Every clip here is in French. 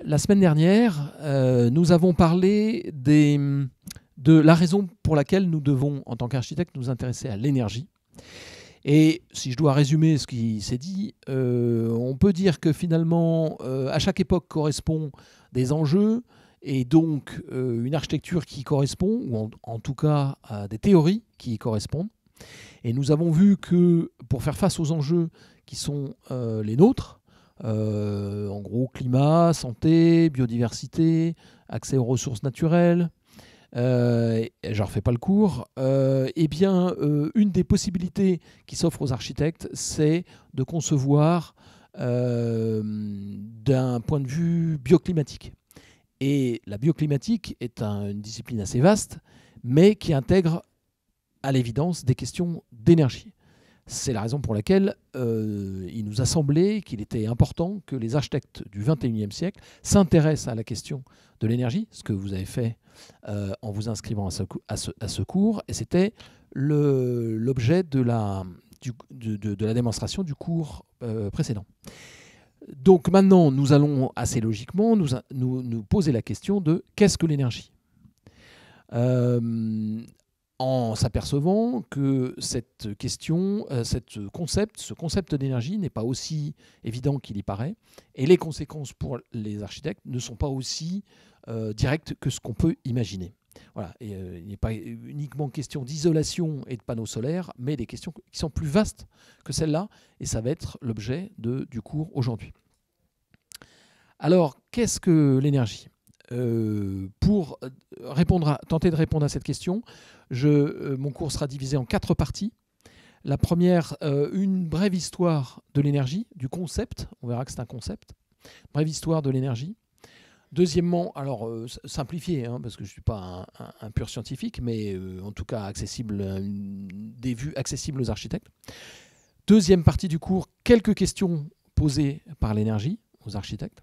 La semaine dernière, nous avons parlé de la raison pour laquelle nous devons, en tant qu'architecte, nous intéresser à l'énergie. Et si je dois résumer ce qui s'est dit, on peut dire que finalement, à chaque époque correspond des enjeux et donc une architecture qui y correspond, ou en tout cas des théories qui y correspondent. Et nous avons vu que pour faire face aux enjeux qui sont les nôtres, en gros climat, santé, biodiversité, accès aux ressources naturelles, je ne refais pas le cours, eh bien, une des possibilités qui s'offre aux architectes, c'est de concevoir d'un point de vue bioclimatique. Et la bioclimatique est une discipline assez vaste, mais qui intègre à l'évidence des questions d'énergie. C'est la raison pour laquelle il nous a semblé qu'il était important que les architectes du XXIe siècle s'intéressent à la question de l'énergie, ce que vous avez fait en vous inscrivant à ce cours, et c'était l'objet de la démonstration du cours précédent. Donc maintenant, nous allons assez logiquement nous poser la question de qu'est-ce que l'énergie ? En s'apercevant que cette question, ce concept d'énergie n'est pas aussi évident qu'il y paraît, et les conséquences pour les architectes ne sont pas aussi directes que ce qu'on peut imaginer. Voilà. Et, il n'est pas uniquement question d'isolation et de panneaux solaires, mais des questions qui sont plus vastes que celles-là, et ça va être l'objet du cours aujourd'hui. Alors, qu'est-ce que l'énergie ? Pour tenter de répondre à cette question, mon cours sera divisé en 4 parties. La première, une brève histoire de l'énergie, du concept. On verra que c'est un concept. Brève histoire de l'énergie. Deuxièmement, alors simplifié, parce que je ne suis pas un pur scientifique, mais en tout cas accessible, des vues accessibles aux architectes. Deuxième partie du cours, quelques questions posées par l'énergie aux architectes.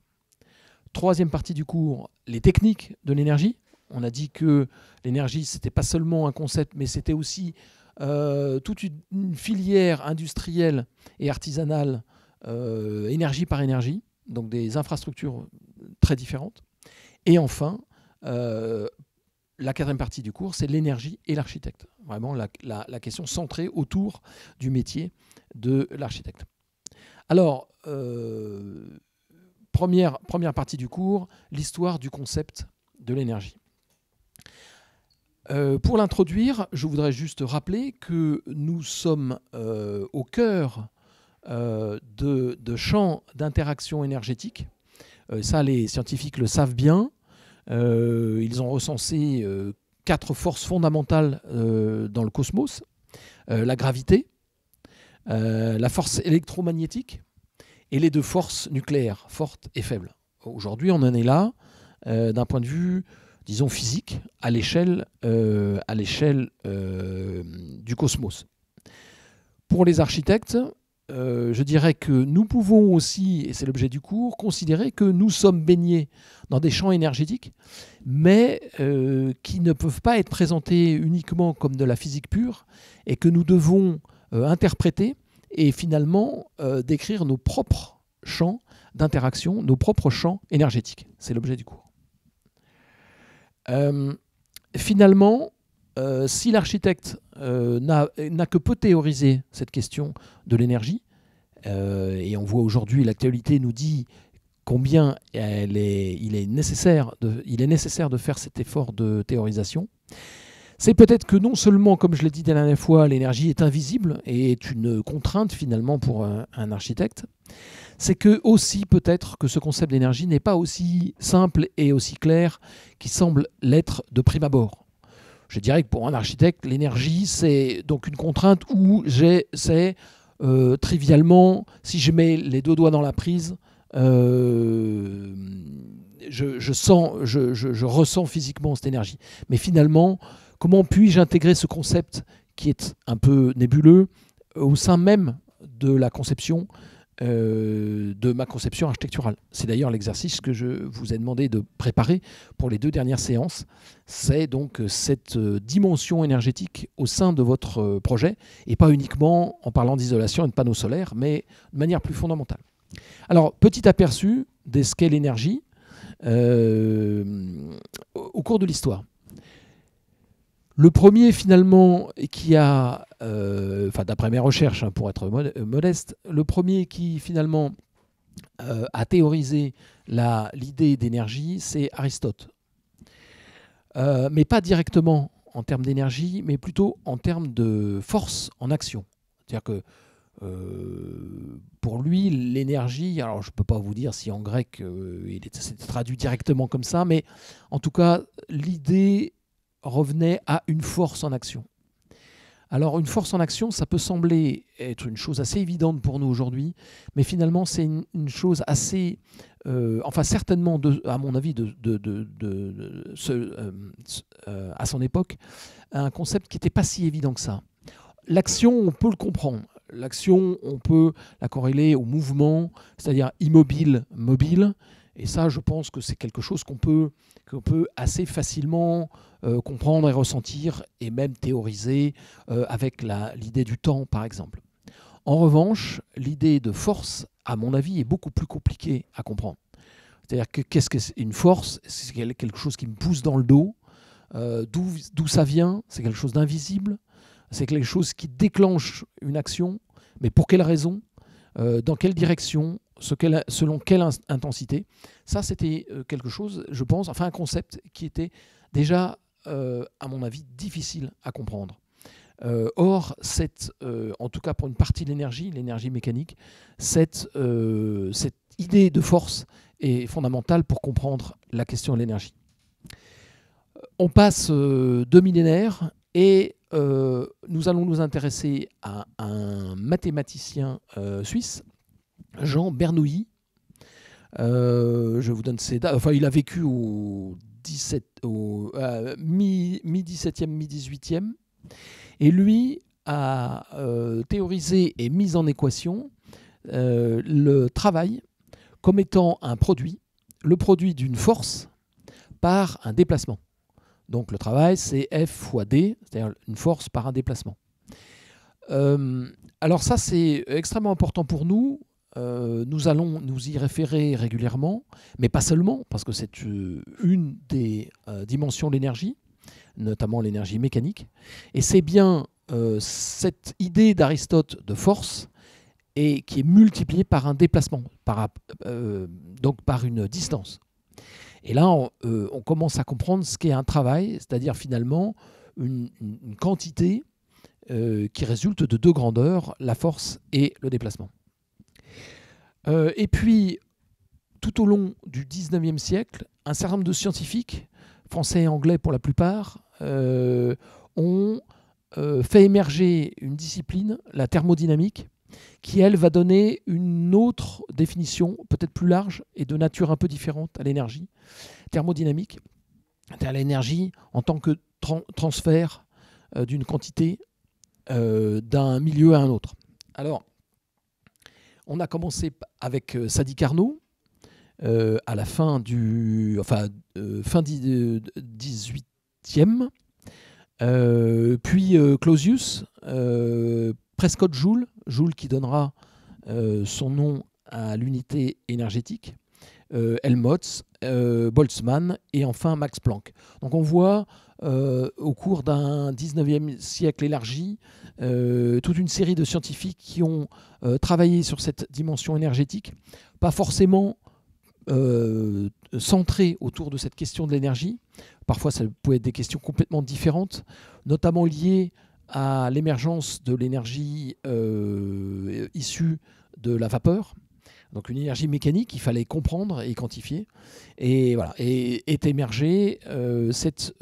Troisième partie du cours, les techniques de l'énergie. On a dit que l'énergie, ce n'était pas seulement un concept, mais c'était aussi toute une filière industrielle et artisanale, énergie par énergie, donc des infrastructures très différentes. Et enfin, la quatrième partie du cours, c'est l'énergie et l'architecte. Vraiment la question centrée autour du métier de l'architecte. Alors, première partie du cours, l'histoire du concept de l'énergie. Pour l'introduire, je voudrais juste rappeler que nous sommes au cœur de champs d'interaction énergétique. Ça, les scientifiques le savent bien. Ils ont recensé 4 forces fondamentales dans le cosmos. La gravité, la force électromagnétique et les 2 forces nucléaires, fortes et faibles. Aujourd'hui, on en est là d'un point de vue, disons, physique, à l'échelle du cosmos. Pour les architectes, je dirais que nous pouvons aussi, et c'est l'objet du cours, considérer que nous sommes baignés dans des champs énergétiques, mais qui ne peuvent pas être présentés uniquement comme de la physique pure, et que nous devons interpréter et finalement décrire nos propres champs d'interaction, nos propres champs énergétiques. C'est l'objet du cours. Finalement, si l'architecte n'a que peu théorisé cette question de l'énergie, et on voit aujourd'hui, l'actualité nous dit combien il est nécessaire de faire cet effort de théorisation, c'est peut-être que non seulement, comme je l'ai dit la dernière fois, l'énergie est invisible et est une contrainte finalement pour un architecte, c'est que aussi peut-être que ce concept d'énergie n'est pas aussi simple et aussi clair qu'il semble l'être de prime abord. Je dirais que pour un architecte, l'énergie, c'est donc une contrainte où c'est trivialement, si je mets les 2 doigts dans la prise, je ressens physiquement cette énergie. Mais finalement, comment puis-je intégrer ce concept qui est un peu nébuleux au sein même de la conception, de ma conception architecturale. C'est d'ailleurs l'exercice que je vous ai demandé de préparer pour les 2 dernières séances. C'est donc cette dimension énergétique au sein de votre projet, et pas uniquement en parlant d'isolation et de panneaux solaires, mais de manière plus fondamentale. Alors, petit aperçu de ce qu'est l'énergie. au cours de l'histoire. Le premier, finalement, qui a, d'après mes recherches, pour être modeste, le premier qui, finalement, a théorisé l'idée d'énergie, c'est Aristote. Mais pas directement en termes d'énergie, mais plutôt en termes de force en action. C'est-à-dire que pour lui, l'énergie, alors je ne peux pas vous dire si en grec c'était traduit directement comme ça, mais en tout cas, l'idée revenait à une force en action. Alors une force en action, ça peut sembler être une chose assez évidente pour nous aujourd'hui, mais finalement c'est une chose assez, certainement, à mon avis, à son époque, un concept qui n'était pas si évident que ça. L'action, on peut le comprendre. L'action, on peut la corréler au mouvement, c'est-à-dire immobile, mobile. Et ça, je pense que c'est quelque chose qu'on peut assez facilement comprendre et ressentir, et même théoriser avec l'idée du temps, par exemple. En revanche, l'idée de force, à mon avis, est beaucoup plus compliquée à comprendre. C'est-à-dire que qu'est-ce que c'est une force? C'est quelque chose qui me pousse dans le dos. D'où ça vient? C'est quelque chose d'invisible. C'est quelque chose qui déclenche une action, mais pour quelle raison? Dans quelle direction? Selon quelle intensité? Ça, c'était quelque chose, je pense, un concept qui était déjà, à mon avis, difficile à comprendre. Or, en tout cas pour une partie de l'énergie mécanique, cette idée de force est fondamentale pour comprendre la question de l'énergie. On passe 2 millénaires et nous allons nous intéresser à un mathématicien suisse, Jean Bernoulli. Je vous donne ses dates. Il a vécu au mi-17e, mi-18e. Et lui a théorisé et mis en équation le travail comme étant le produit d'une force par un déplacement. Donc le travail, c'est F fois D, c'est-à-dire une force par un déplacement. Alors ça, c'est extrêmement important pour nous. Nous allons nous y référer régulièrement, mais pas seulement, parce que c'est une des dimensions de l'énergie, notamment l'énergie mécanique. Et c'est bien cette idée d'Aristote de force qui est multipliée par un déplacement, donc par une distance. Et là, on commence à comprendre ce qu'est un travail, c'est-à-dire finalement une quantité qui résulte de 2 grandeurs, la force et le déplacement. Et puis, tout au long du 19e siècle, un certain nombre de scientifiques, français et anglais pour la plupart, ont fait émerger une discipline, la thermodynamique, qui, elle, va donner une autre définition, peut-être plus large et de nature un peu différente à l'énergie. Thermodynamique, c'est-à-dire l'énergie en tant que transfert d'une quantité d'un milieu à un autre. Alors, on a commencé avec Sadi Carnot, à la fin fin 18e, puis Clausius, Prescott Joule qui donnera son nom à l'unité énergétique, Helmholtz, Boltzmann et enfin Max Planck. Donc on voit au cours d'un 19e siècle élargi toute une série de scientifiques qui ont travaillé sur cette dimension énergétique, pas forcément centrés autour de cette question de l'énergie. Parfois ça peut être des questions complètement différentes, notamment liées à l'émergence de l'énergie issue de la vapeur. Donc une énergie mécanique qu'il fallait comprendre et quantifier. Et voilà, et est émergée cette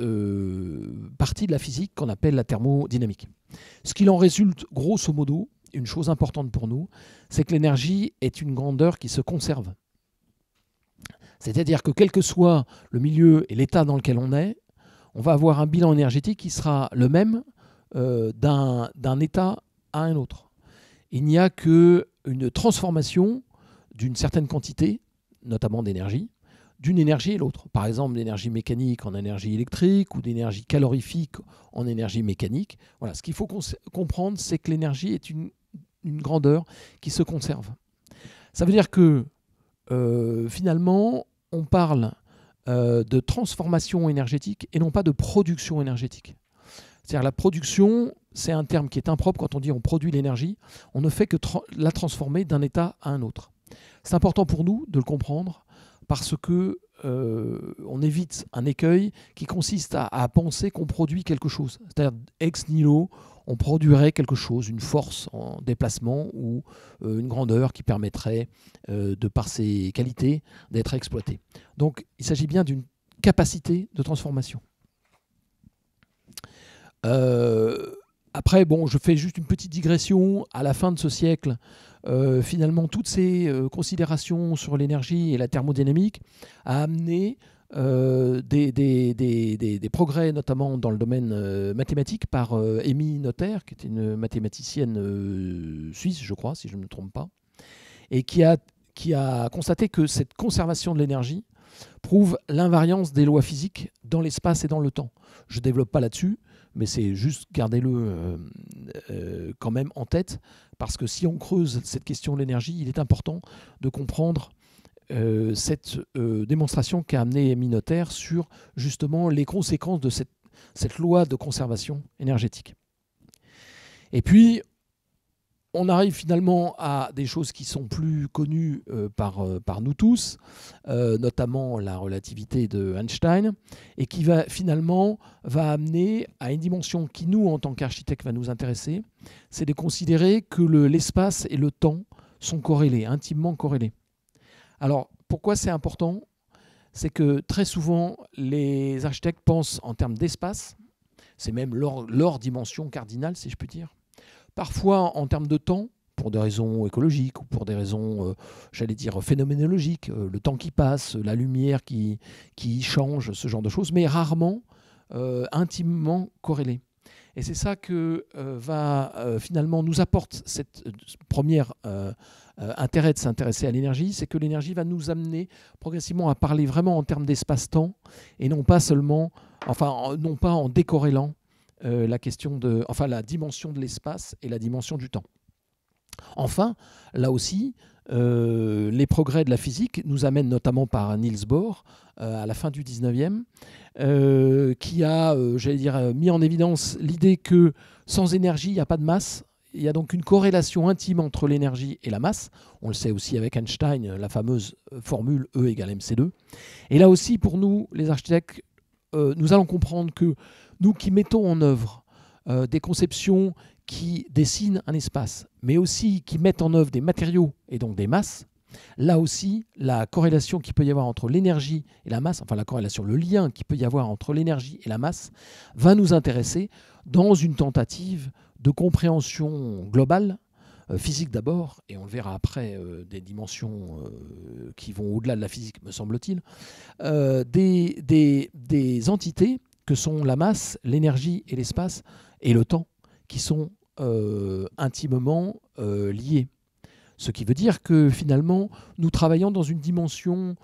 partie de la physique qu'on appelle la thermodynamique. Ce qu'il en résulte, grosso modo, une chose importante pour nous, c'est que l'énergie est une grandeur qui se conserve. C'est-à-dire que quel que soit le milieu et l'état dans lequel on est, on va avoir un bilan énergétique qui sera le même d'un état à un autre. Il n'y a qu'une transformation d'une certaine quantité, notamment d'énergie, d'une énergie et l'autre. Par exemple, d'énergie mécanique en énergie électrique ou d'énergie calorifique en énergie mécanique. Voilà, ce qu'il faut comprendre, c'est que l'énergie est une grandeur qui se conserve. Ça veut dire que finalement, on parle de transformation énergétique et non pas de production énergétique. C'est-à-dire la production, c'est un terme qui est impropre quand on dit on produit l'énergie. On ne fait que la transformer d'un état à un autre. C'est important pour nous de le comprendre parce que on évite un écueil qui consiste à penser qu'on produit quelque chose. C'est-à-dire ex nihilo, on produirait quelque chose, une force en déplacement ou une grandeur qui permettrait, de par ses qualités, d'être exploitée. Donc il s'agit bien d'une capacité de transformation. Après, bon, je fais juste une petite digression. À la fin de ce siècle, finalement, toutes ces considérations sur l'énergie et la thermodynamique a amené des progrès, notamment dans le domaine mathématique, par Émile Noether, qui était une mathématicienne suisse, je crois, si je ne me trompe pas, et qui a constaté que cette conservation de l'énergie prouve l'invariance des lois physiques dans l'espace et dans le temps. Je ne développe pas là-dessus, mais c'est juste, gardez-le quand même en tête, parce que si on creuse cette question de l'énergie, il est important de comprendre cette démonstration qu'a amené Émile Noether sur justement les conséquences de cette loi de conservation énergétique. Et puis, on arrive finalement à des choses qui sont plus connues par nous tous, notamment la relativité de Einstein, et qui va amener à une dimension qui, nous, en tant qu'architectes, va nous intéresser, c'est de considérer que l'espace et le temps sont corrélés, intimement corrélés. Alors, pourquoi c'est important ? C'est que très souvent, les architectes pensent en termes d'espace, c'est même leur dimension cardinale, si je puis dire. Parfois en termes de temps, pour des raisons écologiques ou pour des raisons, j'allais dire, phénoménologiques, le temps qui passe, la lumière qui change, ce genre de choses, mais rarement intimement corrélées. Et c'est ça que finalement nous apporte cette première intérêt de s'intéresser à l'énergie, c'est que l'énergie va nous amener progressivement à parler vraiment en termes d'espace-temps et non pas en décorrélant la dimension de l'espace et la dimension du temps. Enfin, là aussi, les progrès de la physique nous amènent notamment par Niels Bohr à la fin du 19e, qui a, mis en évidence l'idée que sans énergie, il n'y a pas de masse. Il y a donc une corrélation intime entre l'énergie et la masse. On le sait aussi avec Einstein, la fameuse formule E égale mc2. Et là aussi, pour nous, les architectes, nous allons comprendre que nous qui mettons en œuvre des conceptions qui dessinent un espace, mais aussi qui mettent en œuvre des matériaux et donc des masses, là aussi, la corrélation qu'il peut y avoir entre l'énergie et la masse, enfin la corrélation, le lien qu'il peut y avoir entre l'énergie et la masse, va nous intéresser dans une tentative de compréhension globale, physique d'abord, et on le verra après, des dimensions qui vont au-delà de la physique, me semble-t-il, des entités que sont la masse, l'énergie et l'espace et le temps, qui sont intimement liés. Ce qui veut dire que finalement, nous travaillons dans une dimension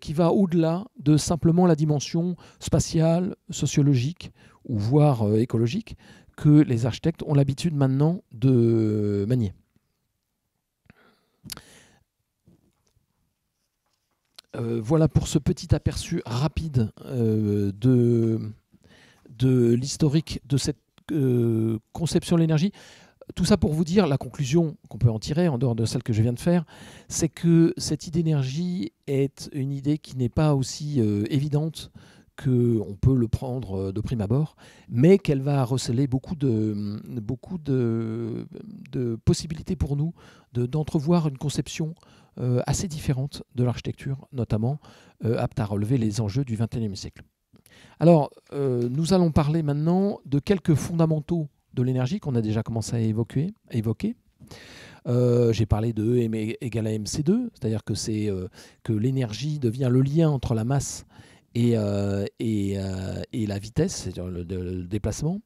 qui va au-delà de simplement la dimension spatiale, sociologique ou voire écologique que les architectes ont l'habitude maintenant de manier. Voilà pour ce petit aperçu rapide de l'historique de cette conception de l'énergie. Tout ça pour vous dire, la conclusion qu'on peut en tirer, en dehors de celle que je viens de faire, c'est que cette idée d'énergie est une idée qui n'est pas aussi évidente qu'on peut le prendre de prime abord, mais qu'elle va receler beaucoup de possibilités pour nous d'entrevoir une conception assez différente de l'architecture, notamment apte à relever les enjeux du XXIe siècle. Alors, nous allons parler maintenant de quelques fondamentaux de l'énergie qu'on a déjà commencé à évoquer. J'ai parlé de E égale à mc2, c'est-à-dire que l'énergie devient le lien entre la masse et la vitesse, c'est-à-dire le déplacement.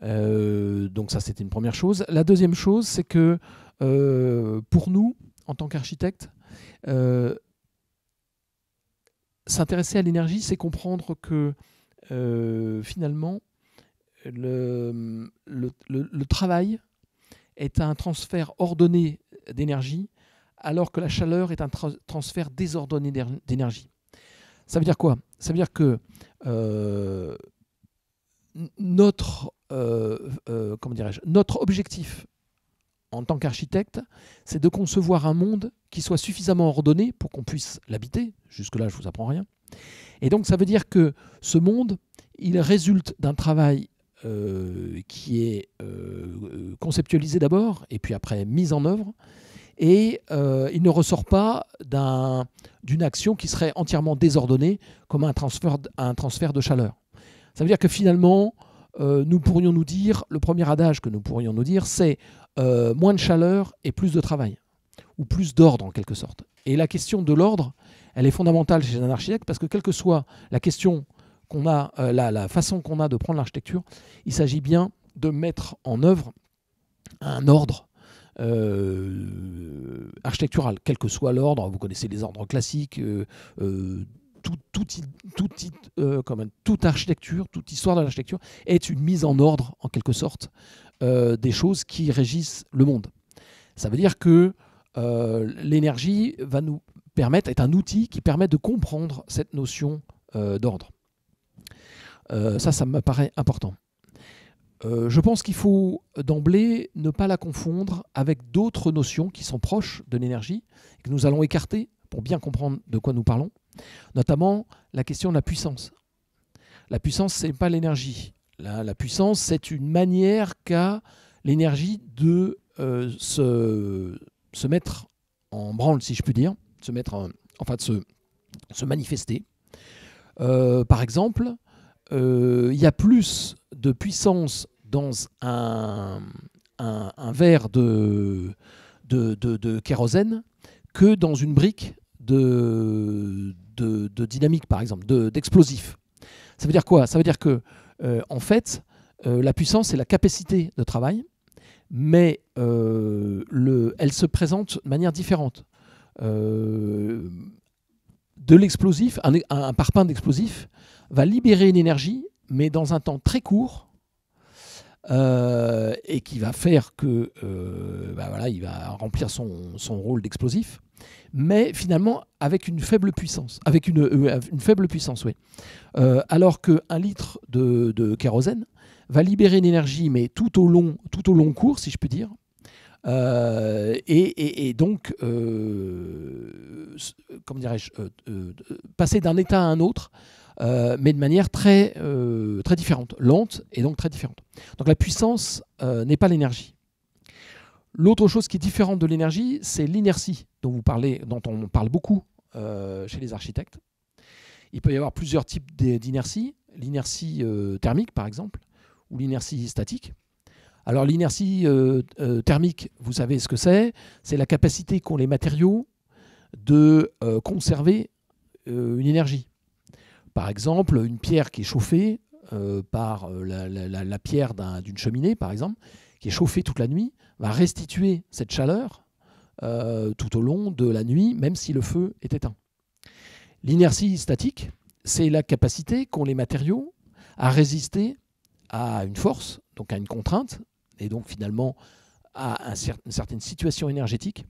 Donc ça, c'était une première chose. La deuxième chose, c'est que pour nous, en tant qu'architectes, s'intéresser à l'énergie, c'est comprendre que finalement, le travail est un transfert ordonné d'énergie, alors que la chaleur est un transfert désordonné d'énergie. Ça veut dire quoi? Ça veut dire que notre, comment dirais-je, notre objectif en tant qu'architecte, c'est de concevoir un monde qui soit suffisamment ordonné pour qu'on puisse l'habiter. Jusque-là, je ne vous apprends rien. Et donc, ça veut dire que ce monde, il résulte d'un travail qui est conceptualisé d'abord, et puis après mis en œuvre, et il ne ressort pas d'une action qui serait entièrement désordonnée, comme un transfert de chaleur. Ça veut dire que finalement, nous pourrions nous dire, le premier adage que nous pourrions nous dire, c'est moins de chaleur et plus de travail, ou plus d'ordre en quelque sorte. Et la question de l'ordre, elle est fondamentale chez un architecte, parce que quelle que soit la question qu'on a, la façon qu'on a de prendre l'architecture, il s'agit bien de mettre en œuvre un ordre architectural, quel que soit l'ordre. Vous connaissez les ordres classiques, toute architecture, toute histoire de l'architecture est une mise en ordre, en quelque sorte, des choses qui régissent le monde. Ça veut dire que l'énergie va nous permettre, est un outil qui permet de comprendre cette notion d'ordre. Ça me paraît important. Je pense qu'il faut d'emblée ne pas la confondre avec d'autres notions qui sont proches de l'énergie, que nous allons écarter pour bien comprendre de quoi nous parlons, notamment la question de la puissance. La puissance, ce n'est pas l'énergie. La puissance, c'est une manière qu'a l'énergie de se mettre en branle, si je puis dire, de se manifester. Par exemple, il y a plus de puissance dans un verre de kérosène que dans une brique de dynamique, par exemple, d'explosif. Ça veut dire quoi? Ça veut dire que, en fait, la puissance, c'est la capacité de travail, mais elle se présente de manière différente. De l'explosif, un parpaing d'explosif va libérer une énergie, mais dans un temps très court, et qui va faire que il va remplir son rôle d'explosif, mais finalement avec une faible puissance, oui. Alors qu'un litre de kérosène va libérer une énergie, mais tout au long cours, si je puis dire, et donc, comment dirais-je, passer d'un état à un autre, mais de manière très différente, lente et donc très différente. Donc la puissance n'est pas l'énergie. L'autre chose qui est différente de l'énergie, c'est l'inertie dont on parle beaucoup chez les architectes. Il peut y avoir plusieurs types d'inertie. L'inertie thermique, par exemple, ou l'inertie statique. Alors l'inertie thermique, vous savez ce que c'est. C'est la capacité qu'ont les matériaux de conserver une énergie. Par exemple, une pierre qui est chauffée par la pierre d'une cheminée, par exemple, qui est chauffée toute la nuit, va restituer cette chaleur tout au long de la nuit, même si le feu est éteint. L'inertie statique, c'est la capacité qu'ont les matériaux à résister à une force, donc à une contrainte, et donc finalement à une certaine situation énergétique.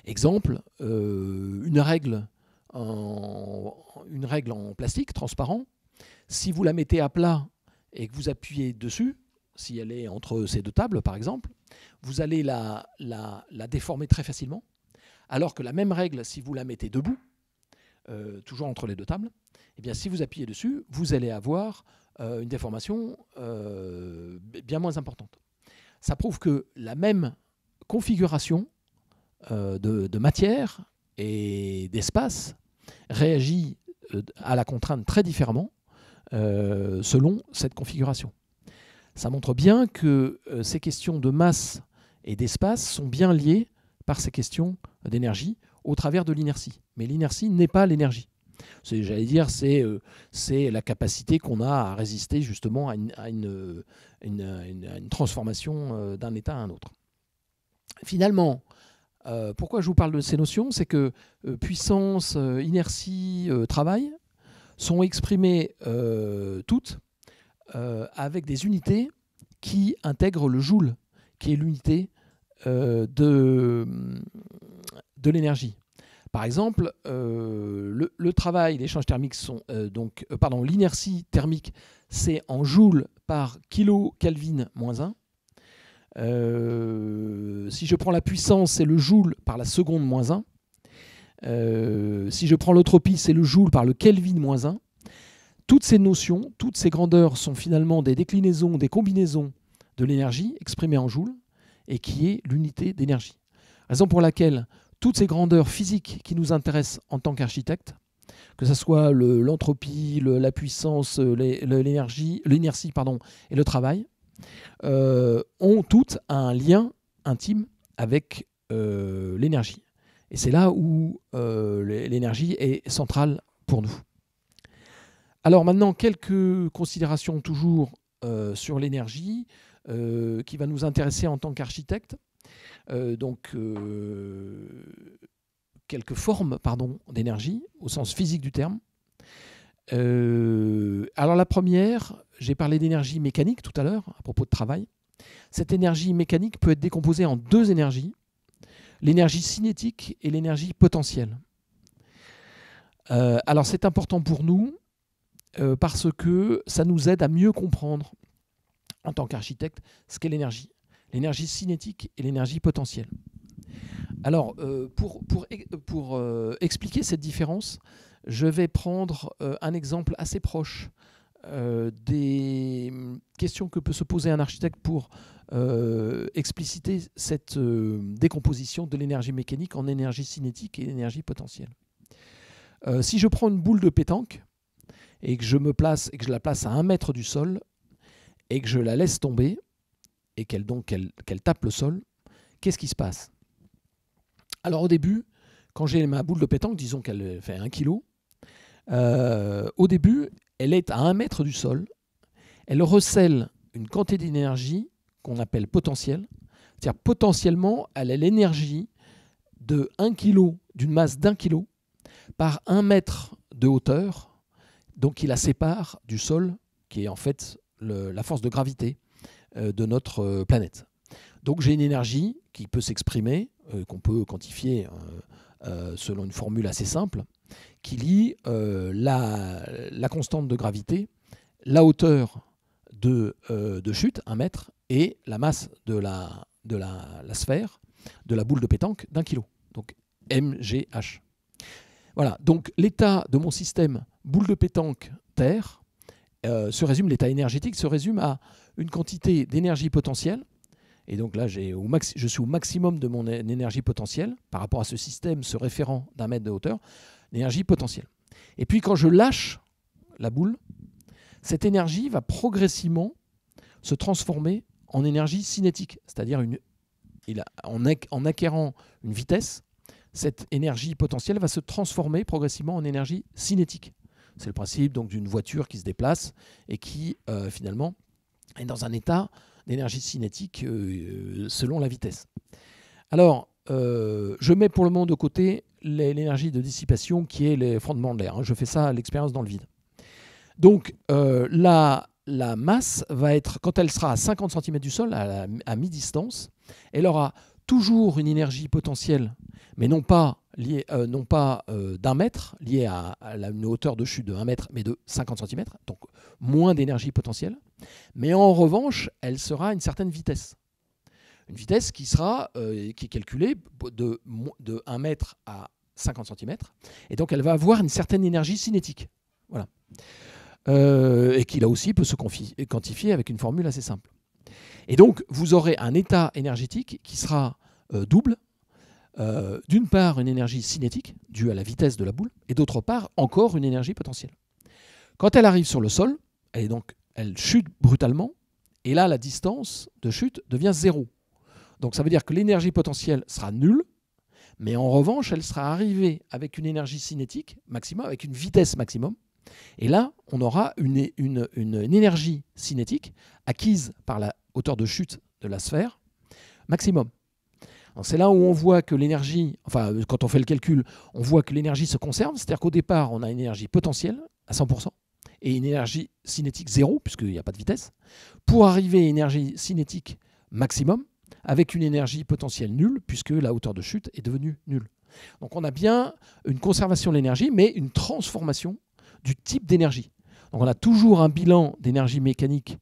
Exemple, une règle en plastique transparent, si vous la mettez à plat et que vous appuyez dessus, si elle est entre ces deux tables par exemple, vous allez la déformer très facilement, alors que la même règle, si vous la mettez debout, toujours entre les deux tables, eh bien, si vous appuyez dessus, vous allez avoir une déformation bien moins importante. Ça prouve que la même configuration de matière et d'espace réagit à la contrainte très différemment selon cette configuration. Ça montre bien que ces questions de masse et d'espace sont bien liées par ces questions d'énergie au travers de l'inertie. Mais l'inertie n'est pas l'énergie. J'allais dire, c'est la capacité qu'on a à résister justement à une transformation d'un état à un autre. Finalement, pourquoi je vous parle de ces notions? C'est que puissance, inertie, travail sont exprimées toutes avec des unités qui intègrent le joule, qui est l'unité de l'énergie. Par exemple, le travail, l'échange thermique sont l'inertie thermique, c'est en joules par kilo Kelvin moins 1. Si je prends la puissance, c'est le joule par la seconde moins 1. Si je prends l'entropie, c'est le joule par le Kelvin moins 1. Toutes ces notions, toutes ces grandeurs sont finalement des déclinaisons, des combinaisons de l'énergie exprimée en joules et qui est l'unité d'énergie. Raison pour laquelle toutes ces grandeurs physiques qui nous intéressent en tant qu'architecte, que ce soit l'entropie, la puissance, l'inertie et le travail, ont toutes un lien intime avec l'énergie. Et c'est là où l'énergie est centrale pour nous. Alors maintenant, quelques considérations toujours sur l'énergie qui va nous intéresser en tant qu'architecte. Quelques formes d'énergie au sens physique du terme. Alors la première, j'ai parlé d'énergie mécanique tout à l'heure à propos de travail. Cette énergie mécanique peut être décomposée en deux énergies, l'énergie cinétique et l'énergie potentielle. Alors c'est important pour nous parce que ça nous aide à mieux comprendre en tant qu'architecte ce qu'est l'énergie cinétique et l'énergie potentielle. Alors, pour expliquer cette différence, je vais prendre un exemple assez proche des questions que peut se poser un architecte pour expliciter cette décomposition de l'énergie mécanique en énergie cinétique et énergie potentielle. Si je prends une boule de pétanque et que je la place à 1 mètre du sol et que je la laisse tomber et qu'elle tape le sol, qu'est-ce qui se passe? Alors au début, quand j'ai ma boule de pétanque, disons qu'elle fait 1 kg, au début, elle est à 1 mètre du sol, elle recèle une quantité d'énergie qu'on appelle potentielle, c'est-à-dire potentiellement, elle a l'énergie de 1 kg, d'une masse d'1 kg, par 1 mètre de hauteur, donc qui la sépare du sol, qui est en fait la force de gravité de notre planète. Donc j'ai une énergie qui peut s'exprimer, qu'on peut quantifier selon une formule assez simple, qui lie la constante de gravité, la hauteur de chute, 1 mètre, et la masse de la sphère, de la boule de pétanque, d'1 kg. Donc mgh. Voilà, donc l'état de mon système boule de pétanque Terre l'état énergétique se résume à une quantité d'énergie potentielle. Et donc là, je suis au maximum de mon énergie potentielle par rapport à ce système, ce référent d'1 mètre de hauteur, l'énergie potentielle. Et puis quand je lâche la boule, cette énergie va progressivement se transformer en énergie cinétique, c'est-à-dire en acquérant une vitesse, cette énergie potentielle va se transformer progressivement en énergie cinétique. C'est le principe donc d'une voiture qui se déplace et qui finalement est dans un état d'énergie cinétique selon la vitesse. Alors, je mets pour le moment de côté l'énergie de dissipation qui est les frottements de l'air. Je fais ça à l'expérience dans le vide. Donc, la masse va être, quand elle sera à 50 cm du sol, à mi-distance, elle aura toujours une énergie potentielle, mais non pas d'1 mètre, liée à une hauteur de chute de 1 mètre, mais de 50 cm, donc moins d'énergie potentielle. Mais en revanche, elle sera à une certaine vitesse. Une vitesse qui est calculée de 1 mètre à 50 cm, et donc elle va avoir une certaine énergie cinétique. Voilà. Et qui là aussi peut se quantifier avec une formule assez simple. Et donc vous aurez un état énergétique qui sera double. D'une part une énergie cinétique due à la vitesse de la boule, et d'autre part encore une énergie potentielle. Quand elle arrive sur le sol, elle chute brutalement, et là la distance de chute devient 0. Donc ça veut dire que l'énergie potentielle sera nulle, mais en revanche elle sera arrivée avec une énergie cinétique maximum, avec une vitesse maximum, et là on aura une énergie cinétique acquise par la hauteur de chute de la sphère maximum. C'est là où on voit que l'énergie, enfin quand on fait le calcul, on voit que l'énergie se conserve, c'est-à-dire qu'au départ on a une énergie potentielle à 100% et une énergie cinétique 0 puisqu'il n'y a pas de vitesse, pour arriver à une énergie cinétique maximum avec une énergie potentielle nulle puisque la hauteur de chute est devenue nulle. Donc on a bien une conservation de l'énergie, mais une transformation du type d'énergie. Donc on a toujours un bilan d'énergie mécanique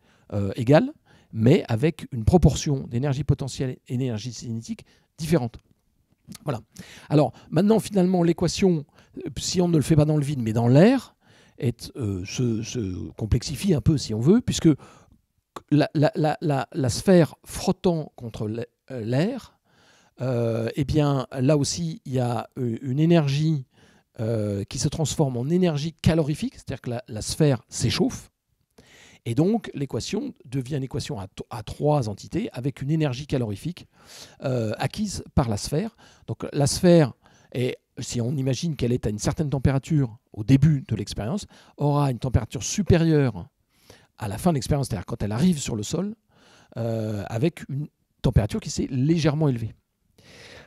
égal, mais avec une proportion d'énergie potentielle et d'énergie cinétique différente. Voilà. Alors maintenant, finalement, l'équation, si on ne le fait pas dans le vide, mais dans l'air, se complexifie un peu, si on veut, puisque la sphère frottant contre l'air, eh bien, là aussi, il y a une énergie qui se transforme en énergie calorifique, c'est-à-dire que la sphère s'échauffe. Et donc, l'équation devient une équation à 3 entités avec une énergie calorifique acquise par la sphère. Donc, la sphère, si on imagine qu'elle est à une certaine température au début de l'expérience, aura une température supérieure à la fin de l'expérience, c'est-à-dire quand elle arrive sur le sol, avec une température qui s'est légèrement élevée.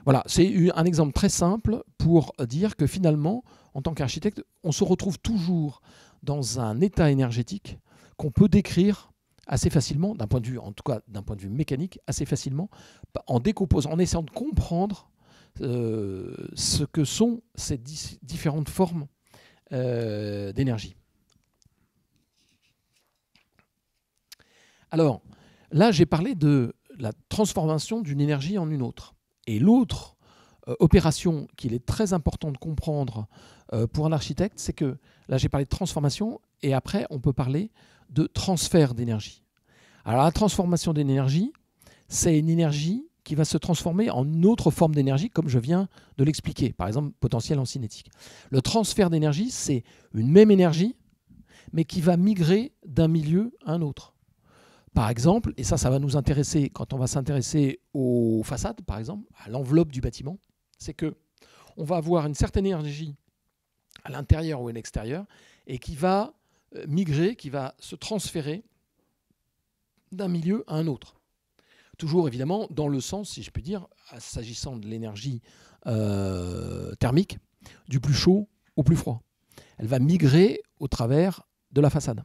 Voilà, c'est un exemple très simple pour dire que finalement, en tant qu'architecte, on se retrouve toujours dans un état énergétique qu'on peut décrire assez facilement, d'un point de vue, en tout cas d'un point de vue mécanique, assez facilement, en décomposant, en essayant de comprendre ce que sont ces différentes formes d'énergie. Alors, là, j'ai parlé de la transformation d'une énergie en une autre. Et l'autre opération qu'il est très important de comprendre pour un architecte, c'est que, là, j'ai parlé de transformation, et après, on peut parler de transfert d'énergie. Alors, la transformation d'énergie, c'est une énergie qui va se transformer en une autre forme d'énergie, comme je viens de l'expliquer, par exemple, potentiel en cinétique. Le transfert d'énergie, c'est une même énergie, mais qui va migrer d'un milieu à un autre. Par exemple, et ça va nous intéresser quand on va s'intéresser aux façades, par exemple, à l'enveloppe du bâtiment, c'est qu'on va avoir une certaine énergie à l'intérieur ou à l'extérieur, et qui va migrer, qui va se transférer d'un milieu à un autre. Toujours évidemment dans le sens, si je puis dire, s'agissant de l'énergie thermique, du plus chaud au plus froid. Elle va migrer au travers de la façade.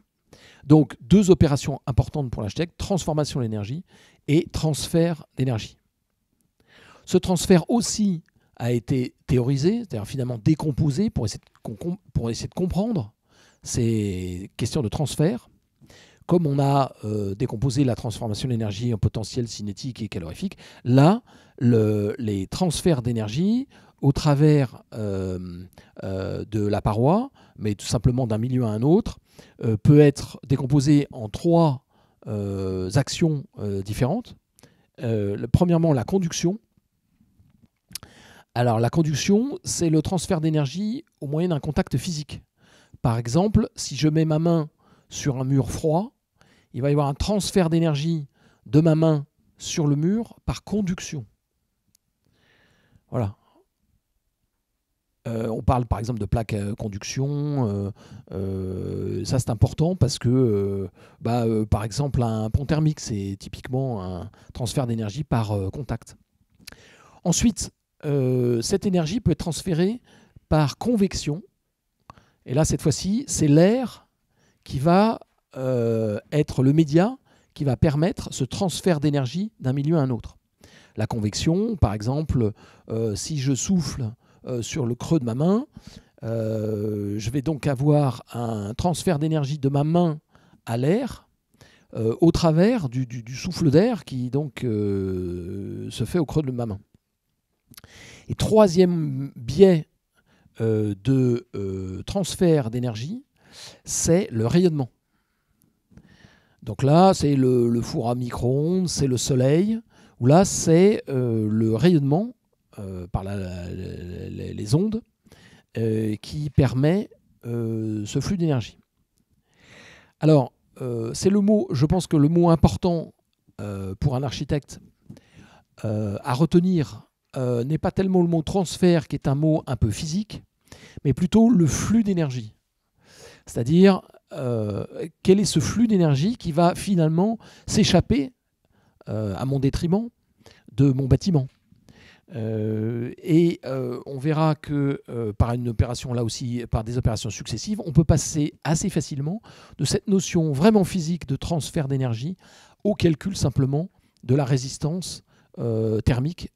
Donc deux opérations importantes pour l'architecte, transformation de l'énergie et transfert d'énergie. Ce transfert aussi a été théorisé, c'est-à-dire finalement décomposé pour essayer de comprendre ces questions de transfert. Comme on a décomposé la transformation de l'énergie en potentiel cinétique et calorifique, là, les transferts d'énergie au travers de la paroi, mais tout simplement d'un milieu à un autre, peut être décomposé en 3 actions différentes. Premièrement, la conduction. Alors, la conduction, c'est le transfert d'énergie au moyen d'un contact physique. Par exemple, si je mets ma main sur un mur froid, il va y avoir un transfert d'énergie de ma main sur le mur par conduction. Voilà. On parle par exemple de plaques conduction. Ça, c'est important parce que, par exemple, un pont thermique, c'est typiquement un transfert d'énergie par contact. Ensuite, cette énergie peut être transférée par convection. Et là, cette fois-ci, c'est l'air qui va être le média qui va permettre ce transfert d'énergie d'un milieu à un autre. La convection, par exemple, si je souffle sur le creux de ma main, je vais donc avoir un transfert d'énergie de ma main à l'air au travers du souffle d'air qui donc se fait au creux de ma main. Et troisième biais de transfert d'énergie, c'est le rayonnement. Donc là, c'est le four à micro-ondes, c'est le soleil, où là, c'est le rayonnement par les ondes qui permet ce flux d'énergie. Alors, c'est le mot, je pense que le mot important pour un architecte à retenir n'est pas tellement le mot transfert, qui est un mot un peu physique, mais plutôt le flux d'énergie. C'est-à-dire, quel est ce flux d'énergie qui va finalement s'échapper à mon détriment de mon bâtiment. On verra que par une opération, là aussi, par des opérations successives, on peut passer assez facilement de cette notion vraiment physique de transfert d'énergie au calcul simplement de la résistance thermique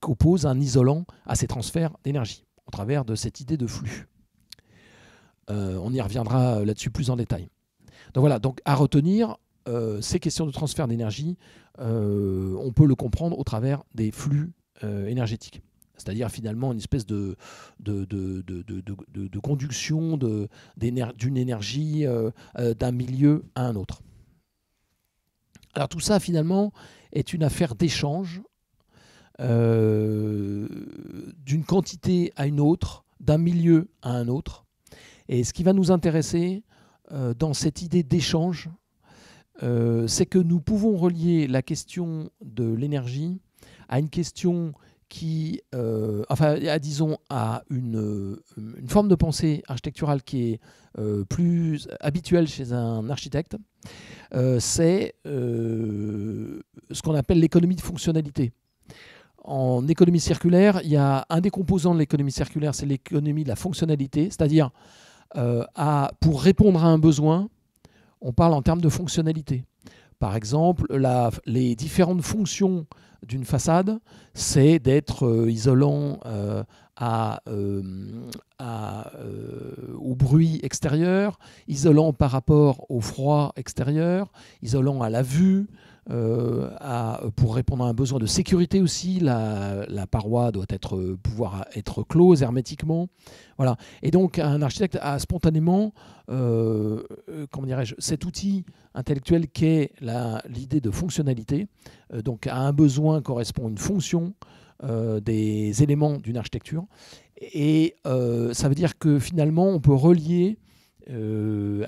qu'oppose un isolant à ces transferts d'énergie au travers de cette idée de flux. On y reviendra là-dessus plus en détail. Donc voilà, donc à retenir, ces questions de transfert d'énergie, on peut le comprendre au travers des flux énergétiques. C'est-à-dire finalement une espèce de conduction d'une énergie d'un milieu à un autre. Alors tout ça finalement est une affaire d'échange d'une quantité à une autre, d'un milieu à un autre. Et ce qui va nous intéresser dans cette idée d'échange, c'est que nous pouvons relier la question de l'énergie à une question qui, disons, à une forme de pensée architecturale qui est plus habituelle chez un architecte. C'est ce qu'on appelle l'économie de fonctionnalité. En économie circulaire, il y a un des composants de l'économie circulaire, c'est l'économie de la fonctionnalité, c'est-à-dire pour répondre à un besoin, on parle en termes de fonctionnalité. Par exemple, les différentes fonctions d'une façade, c'est d'être isolant au bruit extérieur, isolant par rapport au froid extérieur, isolant à la vue, pour répondre à un besoin de sécurité aussi. La paroi doit pouvoir être close hermétiquement. Voilà. Et donc un architecte a spontanément cet outil intellectuel qu'est l'idée de fonctionnalité. Donc à un besoin correspond une fonction des éléments d'une architecture. Et ça veut dire que finalement on peut relier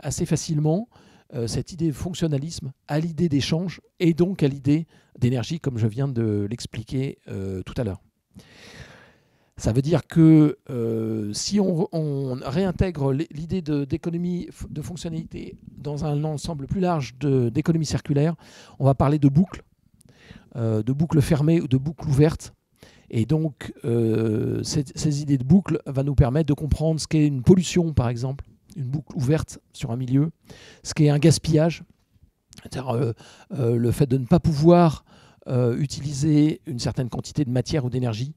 assez facilement cette idée de fonctionnalisme à l'idée d'échange et donc à l'idée d'énergie, comme je viens de l'expliquer tout à l'heure. Ça veut dire que si on réintègre l'idée d'économie de fonctionnalité dans un ensemble plus large d'économie circulaire, on va parler de boucles fermées ou de boucles ouvertes. Et donc, ces idées de boucles vont nous permettre de comprendre ce qu'est une pollution, par exemple, une boucle ouverte sur un milieu, ce qu'est un gaspillage, c'est-à-dire le fait de ne pas pouvoir utiliser une certaine quantité de matière ou d'énergie.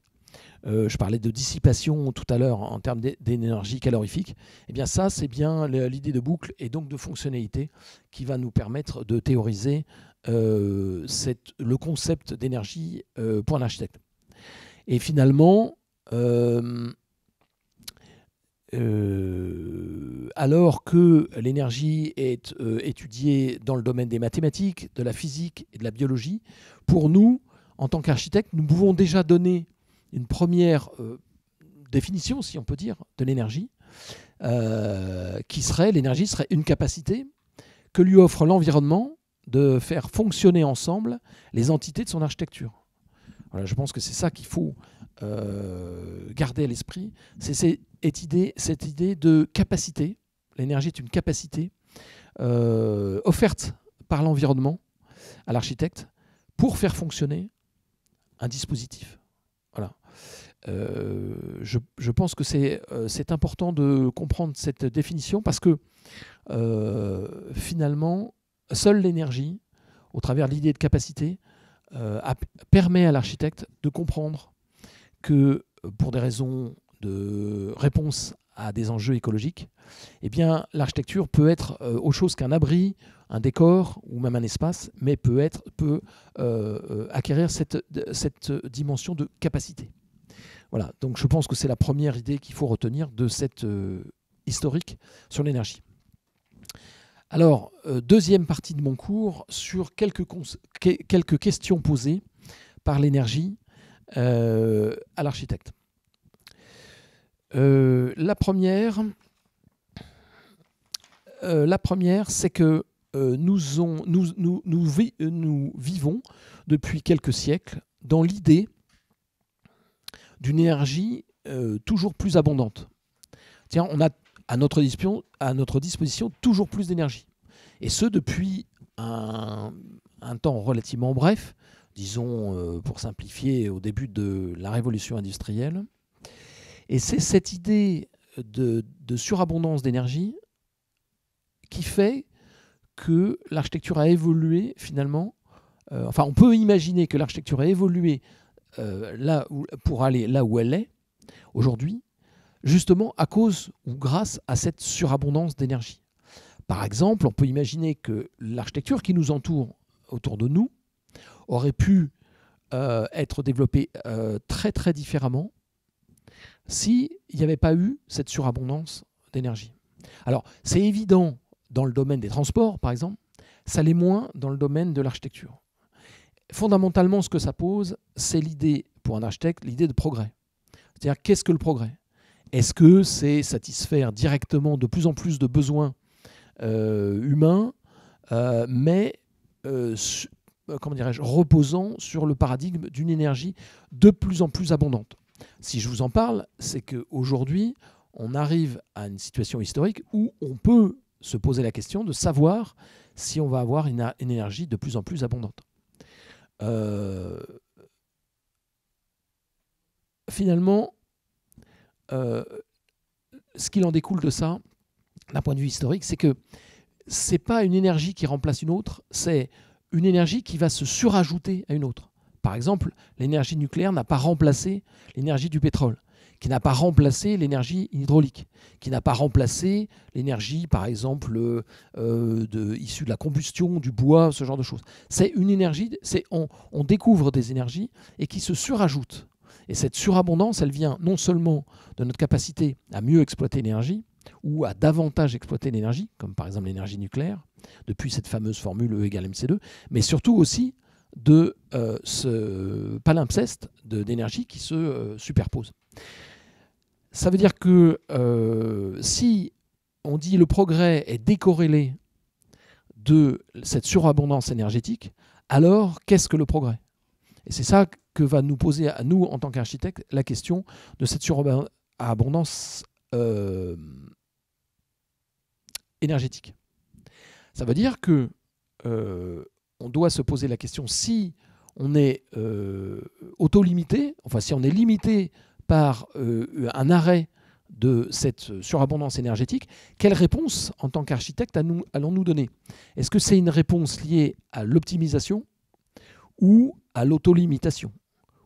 Je parlais de dissipation tout à l'heure en termes d'énergie calorifique. Eh bien ça, c'est bien l'idée de boucle et donc de fonctionnalité qui va nous permettre de théoriser le concept d'énergie pour un architecte. Et finalement, alors que l'énergie est étudiée dans le domaine des mathématiques, de la physique et de la biologie, pour nous, en tant qu'architectes, nous pouvons déjà donner une première définition, si on peut dire, de l'énergie, l'énergie serait une capacité que lui offre l'environnement de faire fonctionner ensemble les entités de son architecture. Voilà, je pense que c'est ça qu'il faut garder à l'esprit, c'est cette idée de capacité. L'énergie est une capacité offerte par l'environnement à l'architecte pour faire fonctionner un dispositif. Voilà. Je pense que c'est important de comprendre cette définition parce que finalement, seule l'énergie, au travers de l'idée de capacité, permet à l'architecte de comprendre que pour des raisons de réponse à des enjeux écologiques, eh bien, l'architecture peut être autre chose qu'un abri, un décor ou même un espace, mais peut acquérir cette dimension de capacité. Voilà, donc je pense que c'est la première idée qu'il faut retenir de cette historique sur l'énergie. Alors, deuxième partie de mon cours sur quelques questions posées par l'énergie à l'architecte. La première, c'est que nous vivons depuis quelques siècles dans l'idée d'une énergie toujours plus abondante. Tiens, on a à notre disposition toujours plus d'énergie. Et ce, depuis un temps relativement bref, disons, pour simplifier, au début de la révolution industrielle. Et c'est cette idée de surabondance d'énergie qui fait que l'architecture a évolué finalement. On peut imaginer que l'architecture a évolué pour aller là où elle est aujourd'hui, justement à cause ou grâce à cette surabondance d'énergie. Par exemple, on peut imaginer que l'architecture qui nous entoure autour de nous aurait pu être développée très très différemment s'il n'y avait pas eu cette surabondance d'énergie. Alors, c'est évident dans le domaine des transports, par exemple, ça l'est moins dans le domaine de l'architecture. Fondamentalement, ce que ça pose, c'est l'idée, pour un architecte, l'idée de progrès. C'est-à-dire, qu'est-ce que le progrès? Est-ce que c'est satisfaire directement de plus en plus de besoins humains, mais comment dirais-je, reposant sur le paradigme d'une énergie de plus en plus abondante? Si je vous en parle, c'est qu'aujourd'hui, on arrive à une situation historique où on peut se poser la question de savoir si on va avoir une énergie de plus en plus abondante. Finalement, ce qu'il en découle de ça, d'un point de vue historique, c'est que ce n'est pas une énergie qui remplace une autre, c'est une énergie qui va se surajouter à une autre. Par exemple, l'énergie nucléaire n'a pas remplacé l'énergie du pétrole, qui n'a pas remplacé l'énergie hydraulique, qui n'a pas remplacé l'énergie, par exemple, issue de la combustion, du bois, ce genre de choses. C'est une énergie, on découvre des énergies et qui se surajoutent. Et cette surabondance, elle vient non seulement de notre capacité à mieux exploiter l'énergie, ou à davantage exploiter l'énergie, comme par exemple l'énergie nucléaire, depuis cette fameuse formule E égale mc2, mais surtout aussi de ce palimpseste d'énergie qui se superpose. Ça veut dire que si on dit le progrès est décorrélé de cette surabondance énergétique, alors qu'est-ce que le progrès? Et c'est ça que va nous poser à nous, en tant qu'architectes, la question de cette surabondance énergétique. Ça veut dire que on doit se poser la question si on est auto-limité, enfin si on est limité par un arrêt de cette surabondance énergétique, quelle réponse en tant qu'architecte allons-nous donner? Est-ce que c'est une réponse liée à l'optimisation ou à l'autolimitation?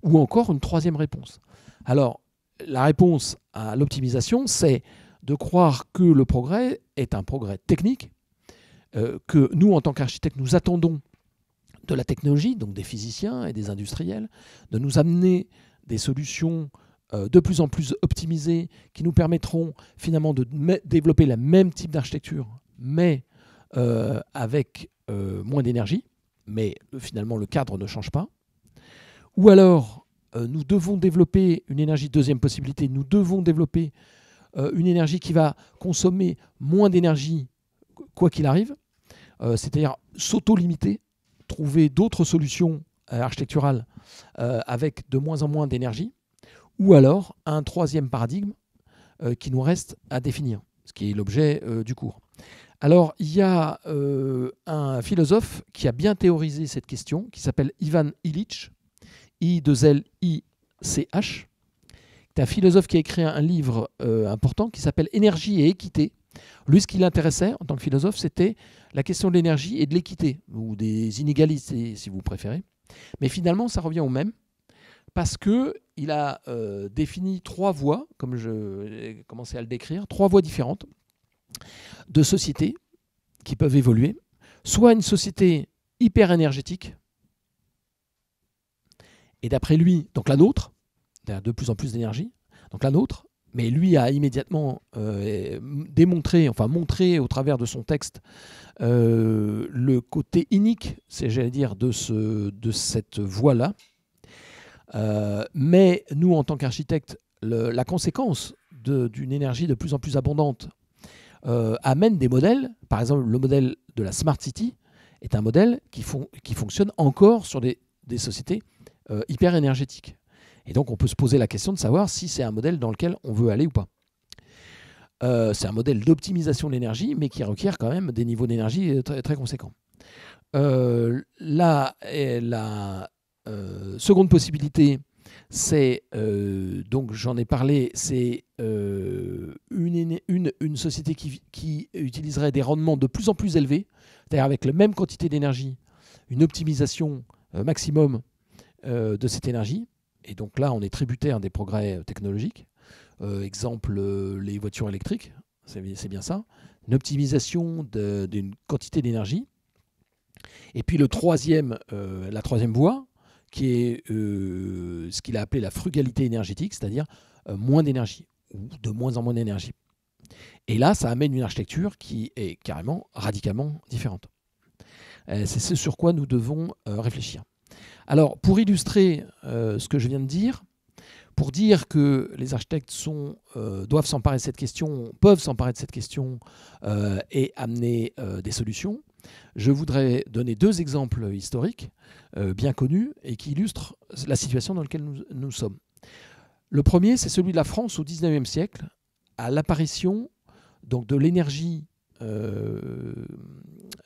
Ou encore une troisième réponse? Alors, la réponse à l'optimisation, c'est de croire que le progrès est un progrès technique, que nous, en tant qu'architectes, nous attendons de la technologie, donc des physiciens et des industriels, de nous amener des solutions de plus en plus optimisées qui nous permettront finalement de développer le même type d'architecture, mais avec moins d'énergie, mais finalement le cadre ne change pas. Ou alors, nous devons développer une énergie, deuxième possibilité, nous devons développer une énergie qui va consommer moins d'énergie quoi qu'il arrive, c'est-à-dire s'auto-limiter, trouver d'autres solutions architecturales avec de moins en moins d'énergie, ou alors un troisième paradigme qui nous reste à définir, ce qui est l'objet du cours. Alors, il y a un philosophe qui a bien théorisé cette question, qui s'appelle Ivan Illich, I-2-L-I-C-H. C'est un philosophe qui a écrit un livre important qui s'appelle Énergie et équité. Lui, ce qui l'intéressait en tant que philosophe, c'était la question de l'énergie et de l'équité, ou des inégalités, si vous préférez. Mais finalement, ça revient au même, parce qu'il a défini trois voies, comme j'ai commencé à le décrire, trois voies différentes de sociétés qui peuvent évoluer. Soit une société hyper énergétique, et d'après lui, donc la nôtre, de plus en plus d'énergie, donc la nôtre, mais lui a immédiatement montré au travers de son texte le côté inique, j'allais dire, de cette voie-là. Mais nous, en tant qu'architectes, la conséquence d'une énergie de plus en plus abondante amène des modèles. Par exemple, le modèle de la Smart City est un modèle qui fonctionne encore sur des sociétés hyper énergétiques. Et donc, on peut se poser la question de savoir si c'est un modèle dans lequel on veut aller ou pas. C'est un modèle d'optimisation de l'énergie, mais qui requiert quand même des niveaux d'énergie très, très conséquents. La seconde possibilité, c'est, donc j'en ai parlé, c'est une société qui utiliserait des rendements de plus en plus élevés, c'est-à-dire avec la même quantité d'énergie, une optimisation maximum de cette énergie. Et donc là, on est tributaire des progrès technologiques. Exemple, les voitures électriques, c'est bien ça. Une optimisation d'une quantité d'énergie. Et puis la troisième voie, qui est ce qu'il a appelé la frugalité énergétique, c'est-à-dire moins d'énergie, ou de moins en moins d'énergie. Et là, ça amène une architecture qui est carrément, radicalement différente. C'est ce sur quoi nous devons réfléchir. Alors, pour illustrer ce que je viens de dire, pour dire que les architectes doivent s'emparer de cette question, peuvent s'emparer de cette question et amener des solutions, je voudrais donner 2 exemples historiques bien connus et qui illustrent la situation dans laquelle nous sommes. Le premier, c'est celui de la France au XIXe siècle, à l'apparition donc, de l'énergie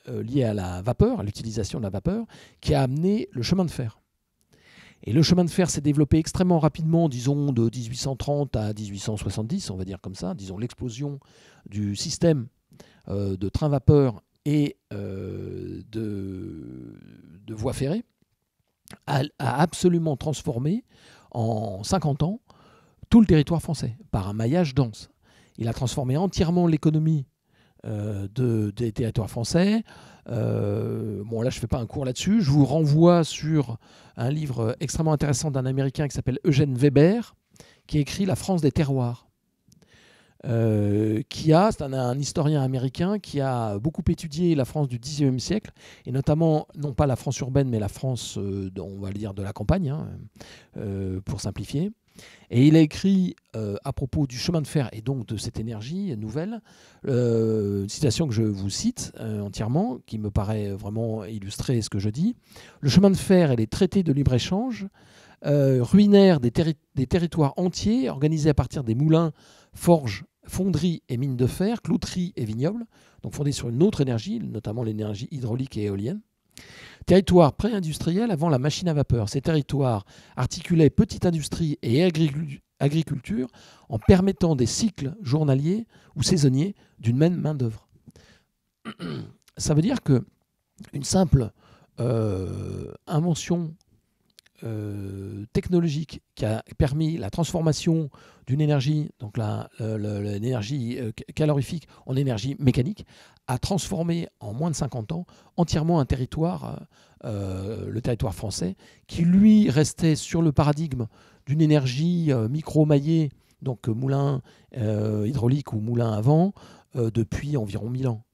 liée à la vapeur, à l'utilisation de la vapeur, qui a amené le chemin de fer. Et le chemin de fer s'est développé extrêmement rapidement, disons de 1830 à 1870, on va dire comme ça, disons l'explosion du système de train-vapeur et de voies ferrées a absolument transformé en 50 ans tout le territoire français par un maillage dense. Il a transformé entièrement l'économie des territoires français. Bon, là, je ne fais pas un cours là-dessus. Je vous renvoie sur un livre extrêmement intéressant d'un Américain qui s'appelle Eugène Weber, qui écrit La France des terroirs. C'est un historien américain qui a beaucoup étudié la France du XIXe siècle, et notamment, non pas la France urbaine, mais la France, on va le dire, de la campagne, pour simplifier. Et il a écrit à propos du chemin de fer et donc de cette énergie nouvelle, une citation que je vous cite entièrement, qui me paraît vraiment illustrer ce que je dis. Le chemin de fer et les traités de libre-échange ruinèrent des territoires entiers organisés à partir des moulins, forges, fonderies et mines de fer, clouteries et vignobles, donc fondés sur une autre énergie, notamment l'énergie hydraulique et éolienne. Territoire pré-industriel avant la machine à vapeur. Ces territoires articulaient petite industrie et agriculture en permettant des cycles journaliers ou saisonniers d'une même main-d'œuvre. Ça veut dire qu'une simple invention technologique qui a permis la transformation d'une énergie, donc l'énergie calorifique en énergie mécanique, a transformé en moins de 50 ans entièrement un territoire, le territoire français, qui lui restait sur le paradigme d'une énergie micro-maillée, donc moulin hydraulique ou moulin à vent, depuis environ 1000 ans.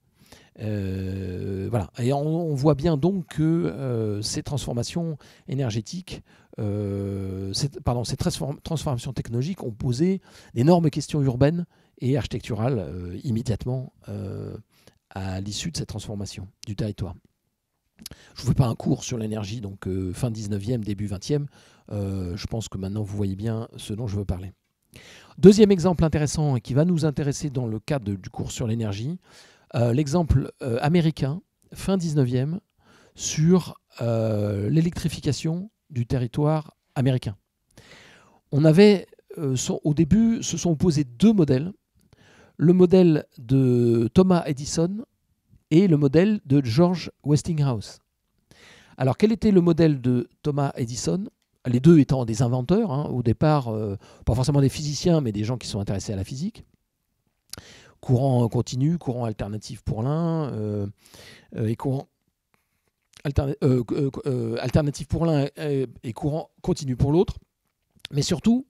Voilà. Et on voit bien donc que ces transformations énergétiques, ces transformations technologiques ont posé d'énormes questions urbaines et architecturales immédiatement à l'issue de cette transformation du territoire. Je ne vous fais pas un cours sur l'énergie, donc fin 19e, début 20e. Je pense que maintenant vous voyez bien ce dont je veux parler. Deuxième exemple intéressant et qui va nous intéresser dans le cadre du cours sur l'énergie, l'exemple américain, fin 19e, sur l'électrification du territoire américain. On avait, au début, se sont opposés 2 modèles. Le modèle de Thomas Edison et le modèle de George Westinghouse. Alors, quel était le modèle de Thomas Edison? Les deux étant des inventeurs, au départ, pas forcément des physiciens, mais des gens qui sont intéressés à la physique. Courant continu, courant alternatif pour l'un, et courant alternatif pour l'un et courant continu pour l'autre. Mais surtout,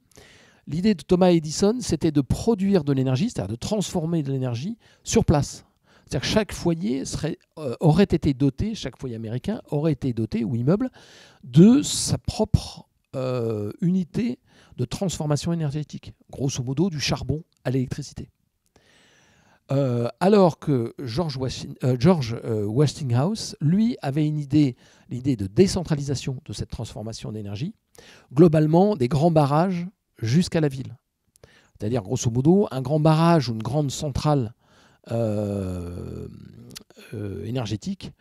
l'idée de Thomas Edison, c'était de produire de l'énergie, c'est-à-dire de transformer de l'énergie sur place. C'est-à-dire que chaque foyer aurait été doté, chaque foyer américain aurait été doté, ou immeuble, de sa propre unité de transformation énergétique. Grosso modo, du charbon à l'électricité. Alors que George Westinghouse, lui, avait l'idée de décentralisation de cette transformation d'énergie, globalement des grands barrages jusqu'à la ville. C'est-à-dire, grosso modo, un grand barrage ou une grande centrale énergétique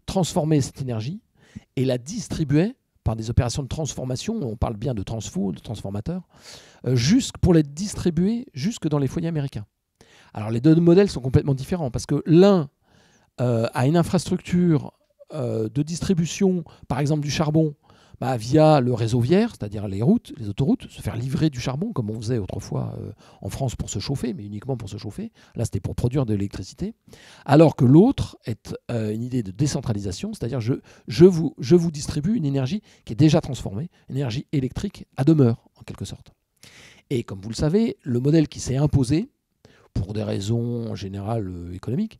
transformait cette énergie et la distribuait par des opérations de transformation, on parle bien de transfo, de transformateurs, pour les distribuer jusque dans les foyers américains. Alors les 2 modèles sont complètement différents parce que l'un a une infrastructure de distribution, par exemple du charbon, via le réseau viaire, c'est-à-dire les routes, les autoroutes, se faire livrer du charbon, comme on faisait autrefois en France pour se chauffer, mais uniquement pour se chauffer. Là, c'était pour produire de l'électricité. Alors que l'autre est une idée de décentralisation, c'est-à-dire je vous distribue une énergie qui est déjà transformée, une énergie électrique à demeure, en quelque sorte. Et comme vous le savez, le modèle qui s'est imposé, pour des raisons en général économiques,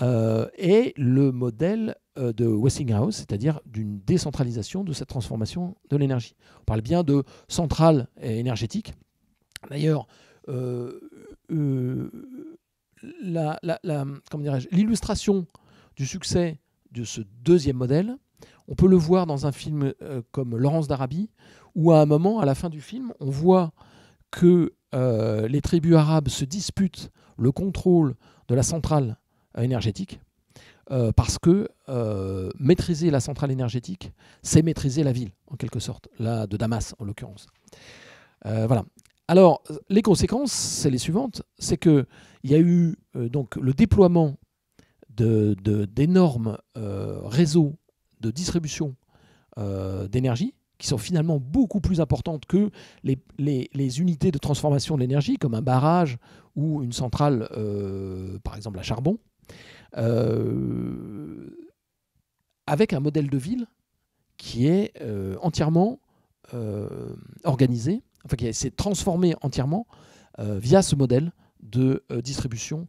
est le modèle de Westinghouse, c'est-à-dire d'une décentralisation de cette transformation de l'énergie. On parle bien de centrales énergétiques. D'ailleurs, l'illustration du succès de ce deuxième modèle, on peut le voir dans un film comme Laurence d'Arabie, où à un moment, à la fin du film, on voit que les tribus arabes se disputent le contrôle de la centrale énergétique, parce que maîtriser la centrale énergétique, c'est maîtriser la ville, en quelque sorte, là, de Damas en l'occurrence. Voilà. Alors, les conséquences, c'est les suivantes, c'est qu'il y a eu donc le déploiement d'énormes réseaux de distribution d'énergie, qui sont finalement beaucoup plus importantes que les unités de transformation de l'énergie, comme un barrage ou une centrale, par exemple à charbon, avec un modèle de ville qui est entièrement organisé, enfin qui s'est transformé entièrement via ce modèle de distribution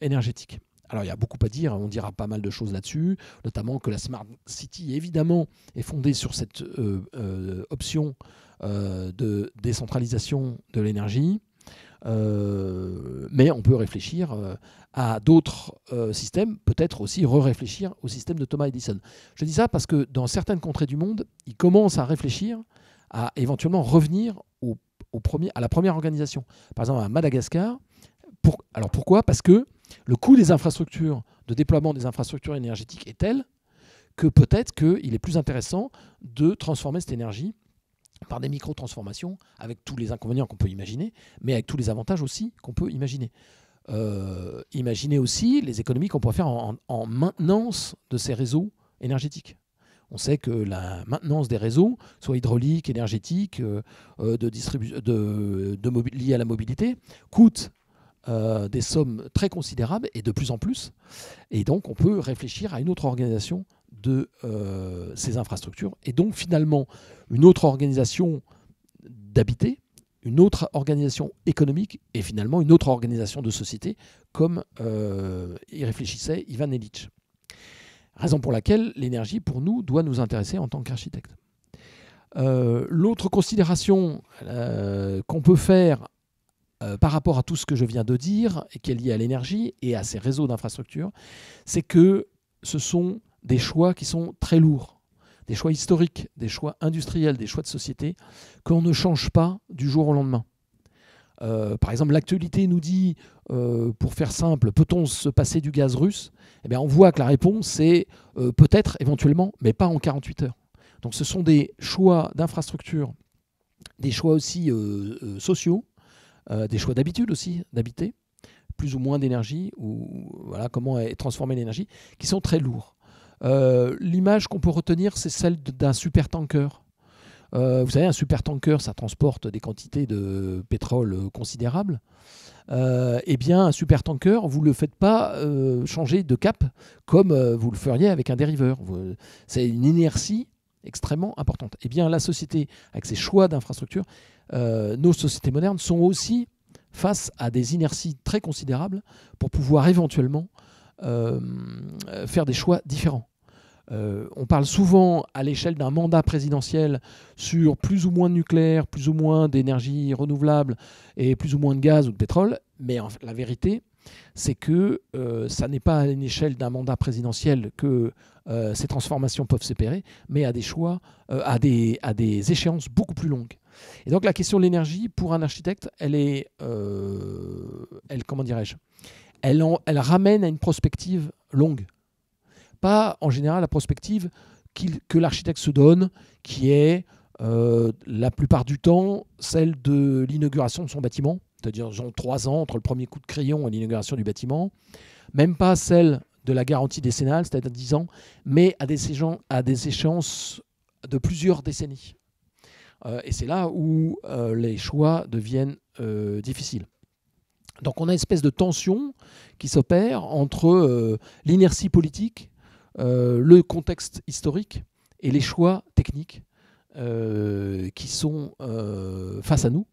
énergétique. Alors il y a beaucoup à dire, on dira pas mal de choses là-dessus, notamment que la Smart City évidemment est fondée sur cette option de décentralisation de l'énergie, mais on peut réfléchir à d'autres systèmes, peut-être aussi réfléchir au système de Thomas Edison. Je dis ça parce que dans certaines contrées du monde, ils commencent à réfléchir à éventuellement revenir à la première organisation. Par exemple à Madagascar. Alors pourquoi ? Parce que le coût des infrastructures, de déploiement des infrastructures énergétiques est tel que peut-être qu'il est plus intéressant de transformer cette énergie par des micro-transformations avec tous les inconvénients qu'on peut imaginer, mais avec tous les avantages aussi qu'on peut imaginer. Imaginez aussi les économies qu'on pourrait faire en maintenance de ces réseaux énergétiques. On sait que la maintenance des réseaux, soit hydrauliques, énergétiques, liés à la mobilité, coûte des sommes très considérables et de plus en plus. Et donc, on peut réfléchir à une autre organisation de ces infrastructures. Et donc, finalement, une autre organisation d'habiter, une autre organisation économique et finalement une autre organisation de société, comme y réfléchissait Ivan Illich. Raison pour laquelle l'énergie, pour nous, doit nous intéresser en tant qu'architecte. L'autre considération qu'on peut faire par rapport à tout ce que je viens de dire et qui est lié à l'énergie et à ces réseaux d'infrastructures, c'est que ce sont des choix qui sont très lourds, des choix historiques, des choix industriels, des choix de société qu'on ne change pas du jour au lendemain. Par exemple, l'actualité nous dit, pour faire simple, peut-on se passer du gaz russe ? Eh bien, on voit que la réponse est peut-être, éventuellement, mais pas en 48 heures. Donc ce sont des choix d'infrastructure, des choix aussi sociaux, des choix d'habitude aussi, d'habiter, plus ou moins d'énergie, ou voilà, comment est transformée l'énergie, qui sont très lourds. L'image qu'on peut retenir, c'est celle d'un supertanker. Vous savez, un supertanker, ça transporte des quantités de pétrole considérables. Eh bien, un supertanker, vous ne le faites pas changer de cap comme vous le feriez avec un dériveur. C'est une inertie extrêmement importante. Eh bien, la société, avec ses choix d'infrastructure, nos sociétés modernes sont aussi face à des inerties très considérables pour pouvoir éventuellement faire des choix différents. On parle souvent à l'échelle d'un mandat présidentiel sur plus ou moins de nucléaire, plus ou moins d'énergie renouvelable et plus ou moins de gaz ou de pétrole, mais la vérité, c'est que ça n'est pas à l'échelle d'un mandat présidentiel que ces transformations peuvent s'opérer, mais à des choix, à des échéances beaucoup plus longues. Et donc la question de l'énergie, pour un architecte, elle comment dirais-je, elle ramène à une prospective longue. Pas en général la prospective que l'architecte se donne, qui est la plupart du temps celle de l'inauguration de son bâtiment, c'est-à-dire 3 ans entre le premier coup de crayon et l'inauguration du bâtiment, même pas celle de la garantie décennale, c'est-à-dire 10 ans, mais à des échéances de plusieurs décennies. Et c'est là où les choix deviennent difficiles. Donc on a une espèce de tension qui s'opère entre l'inertie politique, le contexte historique et les choix techniques qui sont face à nous,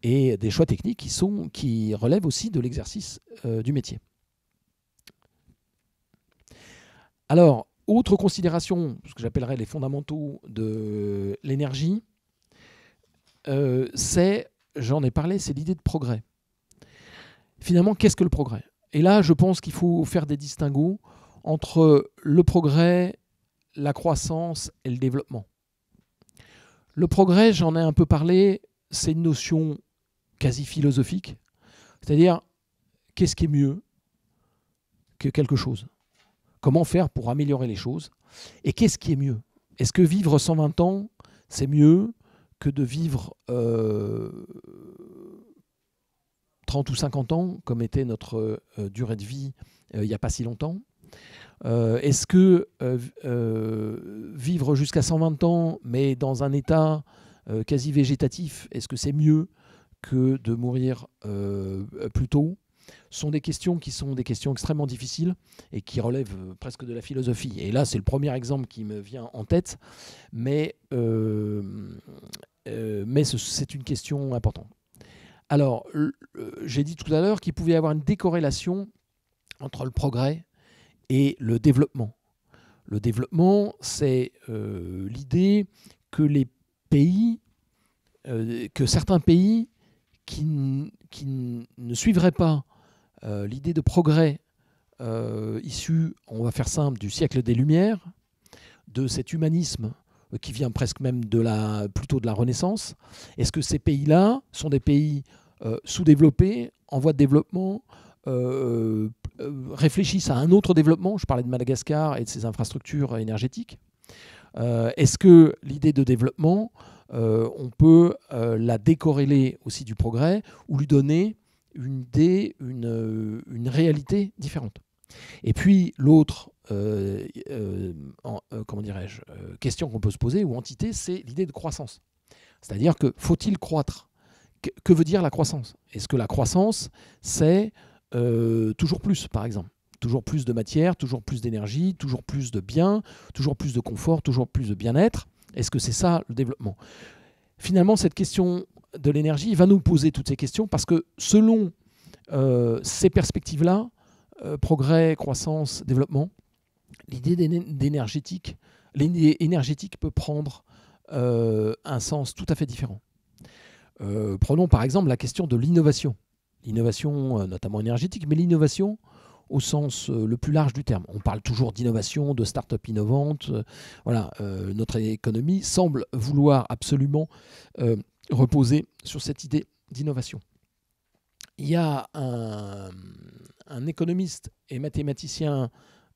et des choix techniques qui relèvent aussi de l'exercice du métier. Alors, autre considération, ce que j'appellerais les fondamentaux de l'énergie, j'en ai parlé, c'est l'idée de progrès. Finalement, qu'est-ce que le progrès? Et là, je pense qu'il faut faire des distinguos entre le progrès, la croissance et le développement. Le progrès, j'en ai un peu parlé, c'est une notion quasi philosophique, c'est-à-dire qu'est-ce qui est mieux que quelque chose? Comment faire pour améliorer les choses? Et qu'est-ce qui est mieux? Est-ce que vivre 120 ans, c'est mieux que de vivre 30 ou 50 ans, comme était notre durée de vie il n'y a pas si longtemps? Est-ce que vivre jusqu'à 120 ans, mais dans un état quasi végétatif, est-ce que c'est mieux que de mourir plus tôt? Sont des questions qui sont des questions extrêmement difficiles et qui relèvent presque de la philosophie. Et là, c'est le premier exemple qui me vient en tête, mais c'est une question importante. Alors, j'ai dit tout à l'heure qu'il pouvait y avoir une décorrélation entre le progrès et le développement. Le développement, c'est l'idée que les pays, que certains pays qui ne suivraient pas l'idée de progrès issu, on va faire simple, du siècle des Lumières, de cet humanisme qui vient presque même plutôt de la Renaissance. Est-ce que ces pays-là sont des pays sous-développés, en voie de développement, réfléchissent à un autre développement? Je parlais de Madagascar et de ses infrastructures énergétiques. Est-ce que l'idée de développement, on peut la décorréler aussi du progrès ou lui donner une idée, une réalité différente? Et puis l'autre question qu'on peut se poser, ou entité, c'est l'idée de croissance. C'est-à-dire que faut-il croître? Que veut dire la croissance? Est-ce que la croissance, c'est toujours plus, par exemple? Toujours plus de matière, toujours plus d'énergie, toujours plus de biens, toujours plus de confort, toujours plus de bien-être? Est-ce que c'est ça le développement? Finalement, cette question de l'énergie va nous poser toutes ces questions parce que selon ces perspectives-là, progrès, croissance, développement, l'idée énergétique peut prendre un sens tout à fait différent. Prenons par exemple la question de l'innovation. L'innovation notamment énergétique, mais l'innovation au sens le plus large du terme. On parle toujours d'innovation, de start-up innovantes. Notre économie semble vouloir absolument reposer sur cette idée d'innovation. Il y a un économiste et mathématicien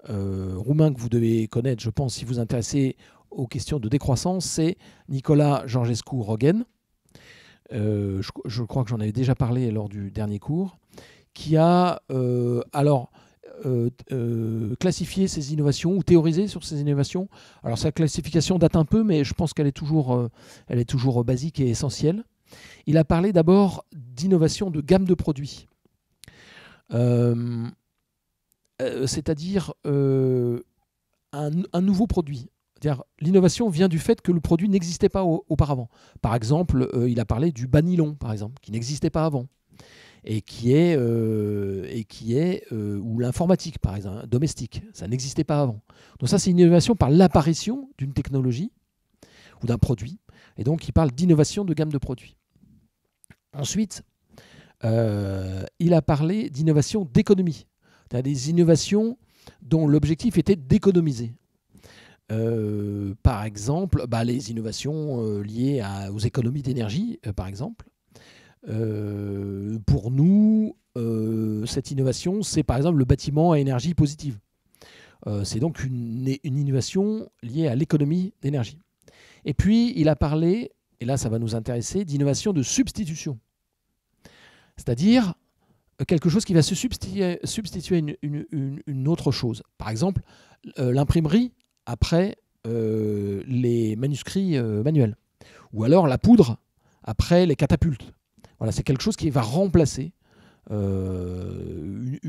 roumain que vous devez connaître, je pense, si vous vous intéressez aux questions de décroissance, c'est Nicolas Georgescu-Roegen. Je crois que j'en avais déjà parlé lors du dernier cours, qui a classifié ces innovations ou théorisé sur ces innovations. Alors sa classification date un peu, mais je pense qu'elle est toujours basique et essentielle. Il a parlé d'abord d'innovation de gamme de produits, c'est-à-dire un nouveau produit. L'innovation vient du fait que le produit n'existait pas auparavant. Par exemple, il a parlé du banylon, par exemple, qui n'existait pas avant, ou l'informatique, par exemple, domestique, ça n'existait pas avant. Donc ça, c'est une innovation par l'apparition d'une technologie ou d'un produit. Et donc, il parle d'innovation de gamme de produits. Ensuite, il a parlé d'innovation d'économie, c'est-à-dire des innovations dont l'objectif était d'économiser. Par exemple, les innovations liées aux économies d'énergie, par exemple. Pour nous, cette innovation, c'est par exemple le bâtiment à énergie positive. C'est donc une innovation liée à l'économie d'énergie. Et puis, il a parlé, et là ça va nous intéresser, d'innovation de substitution. C'est-à-dire quelque chose qui va se substituer à une autre chose. Par exemple, l'imprimerie après les manuscrits manuels. Ou alors la poudre après les catapultes. Voilà, c'est quelque chose qui va remplacer une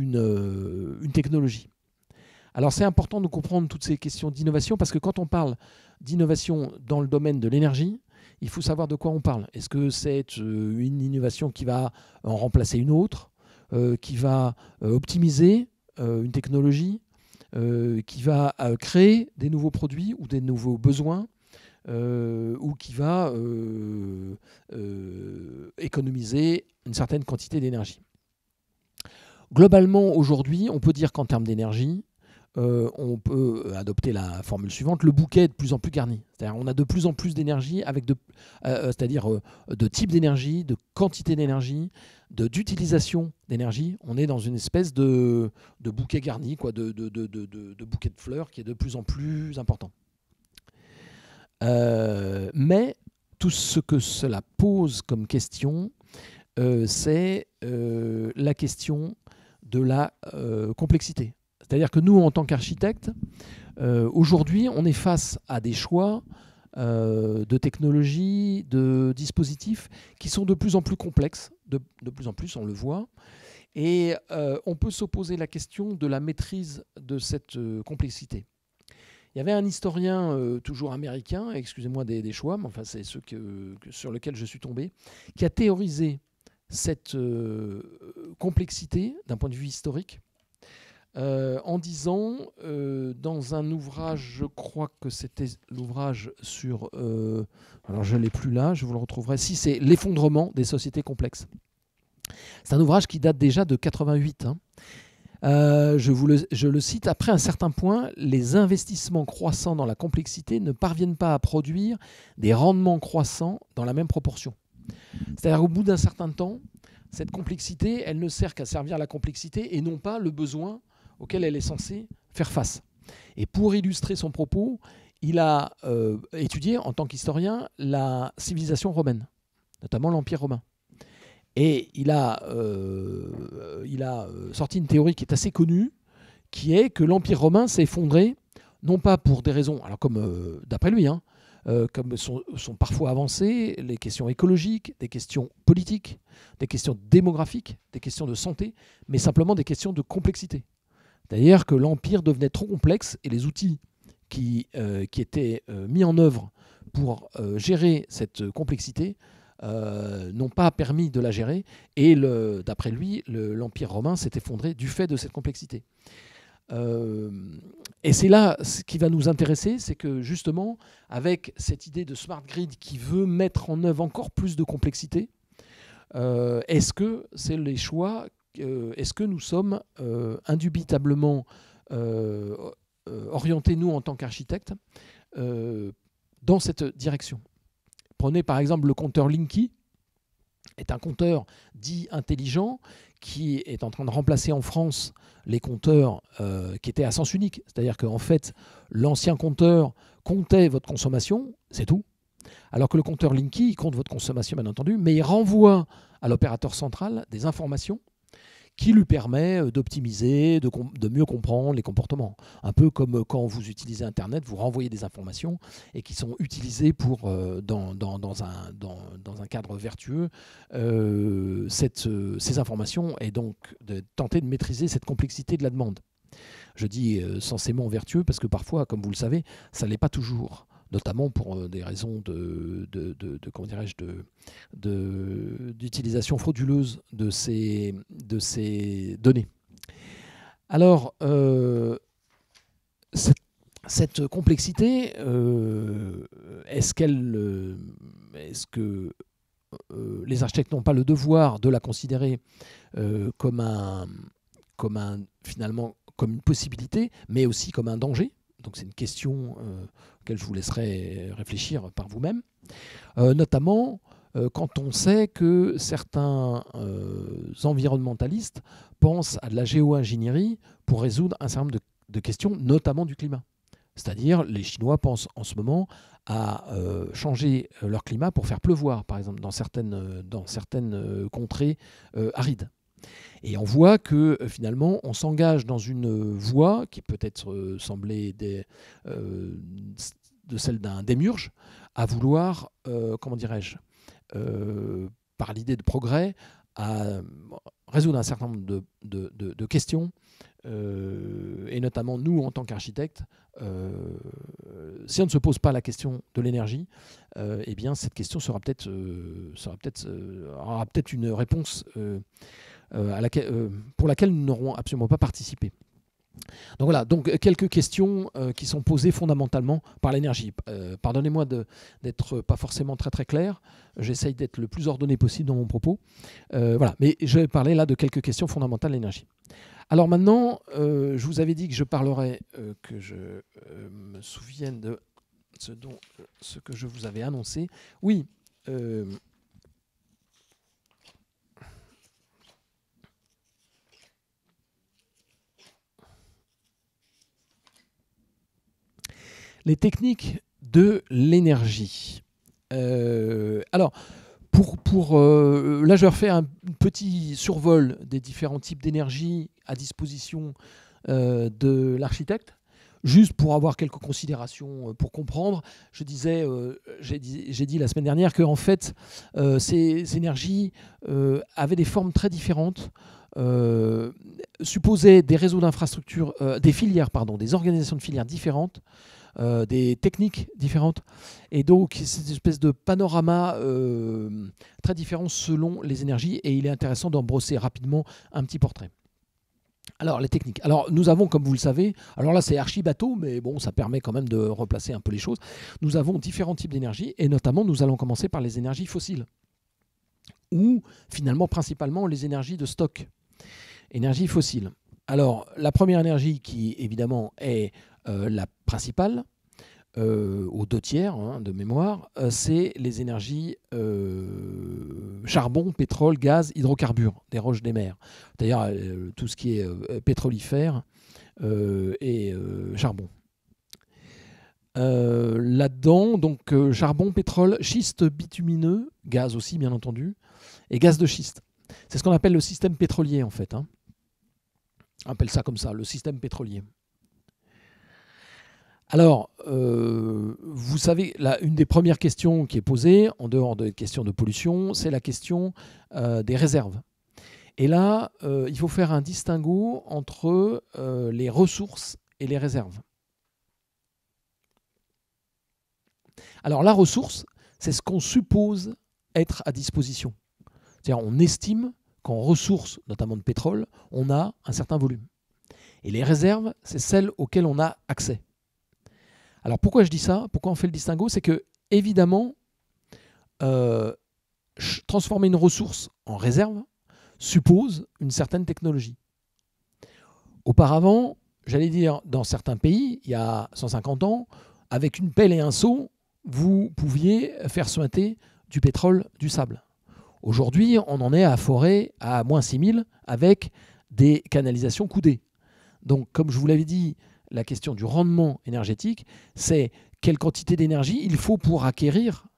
technologie. Alors c'est important de comprendre toutes ces questions d'innovation parce que quand on parle d'innovation dans le domaine de l'énergie, il faut savoir de quoi on parle. Est-ce que c'est une innovation qui va en remplacer une autre, qui va optimiser une technologie, qui va créer des nouveaux produits ou des nouveaux besoins, ou qui va économiser une certaine quantité d'énergie. Globalement, aujourd'hui, on peut dire qu'en termes d'énergie, on peut adopter la formule suivante, le bouquet est de plus en plus garni. C'est-à-dire on a de plus en plus d'énergie, avec c'est-à-dire de type d'énergie, de quantité d'énergie, d'utilisation d'énergie. On est dans une espèce de bouquet garni, quoi, de bouquet de fleurs qui est de plus en plus important. Mais tout ce que cela pose comme question, c'est la question de la complexité. C'est-à-dire que nous, en tant qu'architectes, aujourd'hui, on est face à des choix de technologies, de dispositifs qui sont de plus en plus complexes, de plus en plus, on le voit. Et on peut s'opposer la question de la maîtrise de cette complexité. Il y avait un historien toujours américain, excusez-moi des choix, mais enfin c'est ceux sur lesquels je suis tombé, qui a théorisé cette complexité d'un point de vue historique en disant, dans un ouvrage, je crois que c'était l'ouvrage sur, alors je ne l'ai plus là, je vous le retrouverai, si c'est l'effondrement des sociétés complexes. C'est un ouvrage qui date déjà de 88. Hein. Je le cite, après un certain point, les investissements croissants dans la complexité ne parviennent pas à produire des rendements croissants dans la même proportion. C'est-à-dire au bout d'un certain temps, cette complexité, elle ne sert qu'à servir la complexité et non pas le besoin auquel elle est censée faire face. Et pour illustrer son propos, il a étudié en tant qu'historien la civilisation romaine, notamment l'Empire romain. Et il a sorti une théorie qui est assez connue, qui est que l'Empire romain s'est effondré, non pas pour des raisons, alors comme d'après lui, hein, comme sont parfois avancées les questions écologiques, des questions politiques, des questions démographiques, des questions de santé, mais simplement des questions de complexité. C'est-à-dire que l'Empire devenait trop complexe et les outils qui étaient mis en œuvre pour gérer cette complexité n'ont pas permis de la gérer. Et d'après lui, l'Empire romain s'est effondré du fait de cette complexité. Et c'est là ce qui va nous intéresser, c'est que justement, avec cette idée de smart grid qui veut mettre en œuvre encore plus de complexité, est-ce que c'est les choix, est-ce que nous sommes indubitablement orientés, nous, en tant qu'architectes, dans cette direction? Prenez par exemple le compteur Linky, est un compteur dit intelligent qui est en train de remplacer en France les compteurs qui étaient à sens unique. C'est-à-dire qu'en fait, l'ancien compteur comptait votre consommation, c'est tout. Alors que le compteur Linky, il compte votre consommation, bien entendu, mais il renvoie à l'opérateur central des informations qui lui permet d'optimiser, de mieux comprendre les comportements. Un peu comme quand vous utilisez Internet, vous renvoyez des informations et qui sont utilisées pour, dans un cadre vertueux, ces informations, et donc de tenter de maîtriser cette complexité de la demande. Je dis censément vertueux parce que parfois, comme vous le savez, ça ne l'est pas toujours, notamment pour des raisons comment dirais-je, d'utilisation frauduleuse de ces données. Alors, cette complexité, est-ce que les architectes n'ont pas le devoir de la considérer finalement comme une possibilité, mais aussi comme un danger? Donc c'est une question auquel je vous laisserai réfléchir par vous-même, notamment quand on sait que certains environnementalistes pensent à de la géo-ingénierie pour résoudre un certain nombre de questions, notamment du climat. C'est-à-dire, les Chinois pensent en ce moment à changer leur climat pour faire pleuvoir, par exemple, dans certaines contrées arides. Et on voit que finalement, on s'engage dans une voie qui peut-être sembler de celle d'un démiurge, à vouloir, comment dirais-je, par l'idée de progrès, à résoudre un certain nombre de questions, et notamment nous en tant qu'architectes, si on ne se pose pas la question de l'énergie, eh bien cette question aura peut-être une réponse pour laquelle nous n'aurons absolument pas participé. Donc voilà, donc quelques questions qui sont posées fondamentalement par l'énergie. Pardonnez-moi d'être pas forcément très très clair, j'essaye d'être le plus ordonné possible dans mon propos. Voilà, mais je vais parler là de quelques questions fondamentales de l'énergie. Alors maintenant, je vous avais dit que je parlerais, que je me souvienne de ce que je vous avais annoncé. Oui. Les techniques de l'énergie. Alors, là, je vais refaire un petit survol des différents types d'énergie à disposition de l'architecte, juste pour avoir quelques considérations, pour comprendre. J'ai dit la semaine dernière que en fait, ces énergies avaient des formes très différentes, supposaient des réseaux d'infrastructures, des filières, pardon, des organisations de filières différentes, des techniques différentes. Et donc, c'est une espèce de panorama très différent selon les énergies. Et il est intéressant d'en brosser rapidement un petit portrait. Alors, les techniques. Alors, nous avons, comme vous le savez, alors là, c'est archi bateau, mais bon, ça permet quand même de replacer un peu les choses. Nous avons différents types d'énergie, et notamment, nous allons commencer par les énergies fossiles, ou finalement, principalement, les énergies de stock. Énergie fossile. Alors, la première énergie qui, évidemment, est la principale, aux 2/3 de mémoire, c'est les énergies charbon, pétrole, gaz, hydrocarbures, des roches des mers. C'est-à-dire tout ce qui est pétrolifère et charbon. Là-dedans, donc charbon, pétrole, schiste bitumineux, gaz aussi bien entendu, et gaz de schiste. C'est ce qu'on appelle le système pétrolier en fait. On appelle ça comme ça, le système pétrolier. Alors, vous savez, là, une des premières questions qui est posée, en dehors des questions de pollution, c'est la question des réserves. Et là, il faut faire un distinguo entre les ressources et les réserves. Alors, la ressource, c'est ce qu'on suppose être à disposition. C'est-à-dire, on estime qu'en ressources, notamment de pétrole, on a un certain volume. Et les réserves, c'est celles auxquelles on a accès. Alors pourquoi je dis ça? Pourquoi on fait le distinguo? C'est que, évidemment, transformer une ressource en réserve suppose une certaine technologie. Auparavant, j'allais dire, dans certains pays, il y a 150 ans, avec une pelle et un seau, vous pouviez faire suinter du pétrole, du sable. Aujourd'hui, on en est à forer à moins 6000 avec des canalisations coudées. Donc, comme je vous l'avais dit, la question du rendement énergétique, c'est quelle quantité d'énergie il faut pour acquérir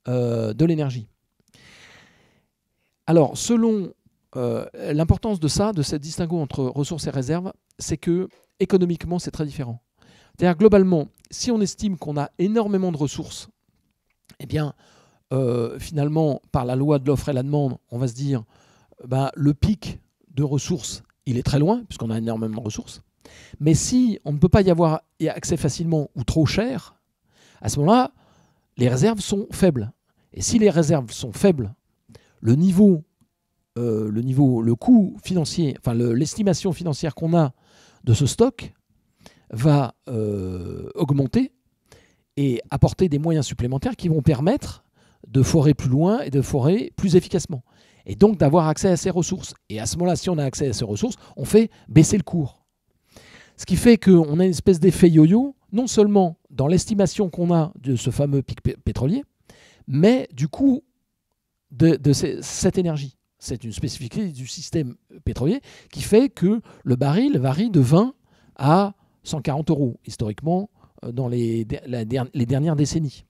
de l'énergie. Alors, selon l'importance de ça, de cette distinguo entre ressources et réserves, c'est que économiquement, c'est très différent. C'est-à-dire, globalement, si on estime qu'on a énormément de ressources, eh bien, finalement, par la loi de l'offre et la demande, on va se dire, le pic de ressources, il est très loin, puisqu'on a énormément de ressources. Mais si on ne peut pas y avoir accès facilement ou trop cher, à ce moment-là, les réserves sont faibles. Et si les réserves sont faibles, le coût financier, enfin l'estimation financière qu'on a de ce stock va augmenter et apporter des moyens supplémentaires qui vont permettre de forer plus loin et de forer plus efficacement. Et donc d'avoir accès à ces ressources. Et à ce moment-là, si on a accès à ces ressources, on fait baisser le cours. Ce qui fait qu'on a une espèce d'effet yo-yo, non seulement dans l'estimation qu'on a de ce fameux pic pétrolier, mais du coût de cette énergie. C'est une spécificité du système pétrolier qui fait que le baril varie de 20 à 140 euros, historiquement, dans les dernières décennies.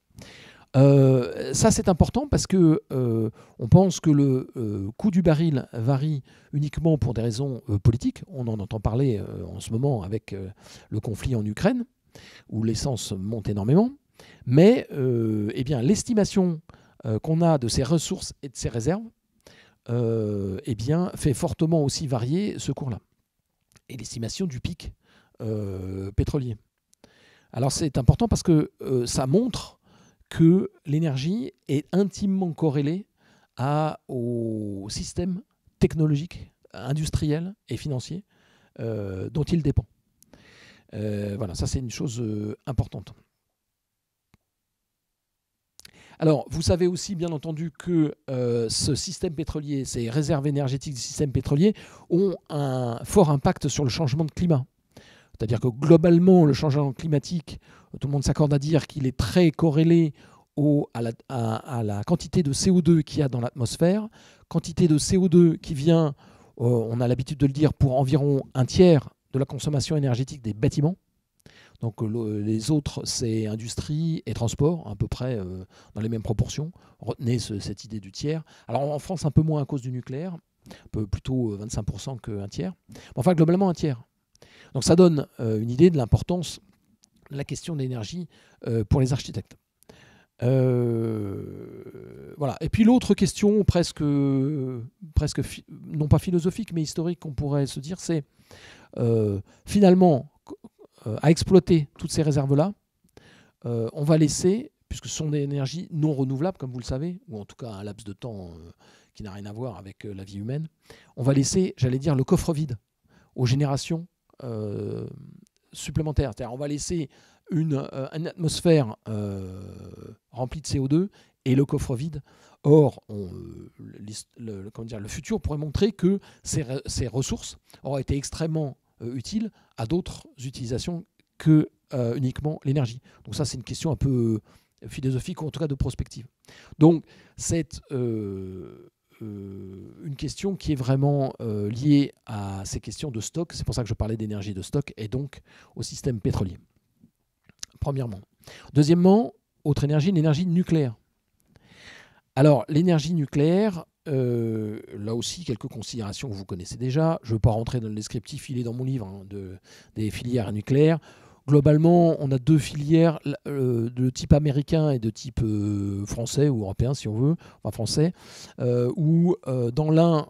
Ça, c'est important parce que on pense que le coût du baril varie uniquement pour des raisons politiques. On en entend parler en ce moment avec le conflit en Ukraine, où l'essence monte énormément. Mais eh bien, l'estimation qu'on a de ces ressources et de ces réserves eh bien, fait fortement aussi varier ce cours-là. Et l'estimation du pic pétrolier. Alors c'est important parce que ça montre que l'énergie est intimement corrélée au système technologique, industriel et financier dont il dépend. Voilà, ça c'est une chose importante. Alors, vous savez aussi, bien entendu, que ce système pétrolier, ces réserves énergétiques du système pétrolier, ont un fort impact sur le changement de climat. C'est-à-dire que globalement, le changement climatique, tout le monde s'accorde à dire qu'il est très corrélé à la quantité de CO2 qu'il y a dans l'atmosphère, quantité de CO2 qui vient, on a l'habitude de le dire, pour environ un tiers de la consommation énergétique des bâtiments. Donc les autres, c'est industrie et transport, à peu près dans les mêmes proportions. Retenez cette idée du tiers. Alors en France, un peu moins à cause du nucléaire, plutôt 25% qu'un tiers. Enfin, globalement, un tiers. Donc ça donne une idée de l'importance de la question de l'énergie pour les architectes. Voilà. Et puis l'autre question, presque non pas philosophique, mais historique, qu'on pourrait se dire, c'est finalement, à exploiter toutes ces réserves-là, on va laisser, puisque ce sont des énergies non renouvelables, comme vous le savez, ou en tout cas un laps de temps qui n'a rien à voir avec la vie humaine, on va laisser, j'allais dire, le coffre vide aux générations supplémentaires. C'est-à-dire on va laisser une atmosphère remplie de CO2 et le coffre vide. Or, le futur pourrait montrer que ces ressources auraient été extrêmement utiles à d'autres utilisations que uniquement l'énergie. Donc ça, c'est une question un peu philosophique, ou en tout cas de prospective. Donc, c'est une question qui est vraiment liée à ces questions de stock. C'est pour ça que je parlais d'énergie de stock et donc au système pétrolier. Premièrement. Deuxièmement, autre énergie, l'énergie nucléaire. Alors, l'énergie nucléaire, là aussi, quelques considérations que vous connaissez déjà. Je ne veux pas rentrer dans le descriptif, il est dans mon livre, des filières nucléaires. Globalement, on a deux filières de type américain et de type français ou européen, si on veut, enfin français, où dans l'un,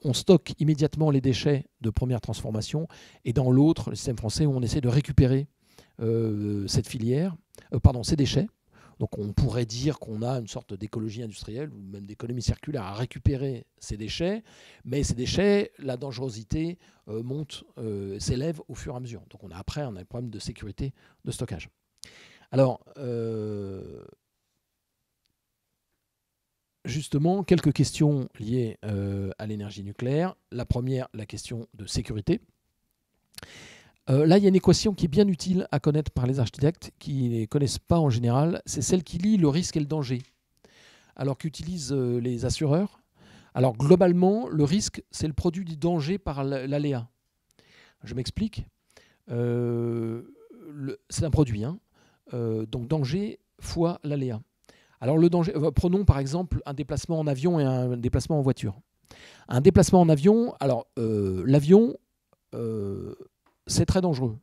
on stocke immédiatement les déchets de première transformation, et dans l'autre, le système français, où on essaie de récupérer cette filière, ces déchets. Donc on pourrait dire qu'on a une sorte d'écologie industrielle ou même d'économie circulaire à récupérer ces déchets, mais ces déchets, la dangerosité monte, s'élève au fur et à mesure. Donc on a un problème de sécurité de stockage. Alors, justement, quelques questions liées à l'énergie nucléaire. La première, la question de sécurité. Là, il y a une équation qui est bien utile à connaître par les architectes qui ne les connaissent pas en général. C'est celle qui lie le risque et le danger, alors qu'utilisent les assureurs. Alors globalement, le risque, c'est le produit du danger par l'aléa. Je m'explique. C'est un produit. Donc danger fois l'aléa. Alors le danger, prenons par exemple un déplacement en avion et un déplacement en voiture. Un déplacement en avion, alors l'avion... c'est très dangereux.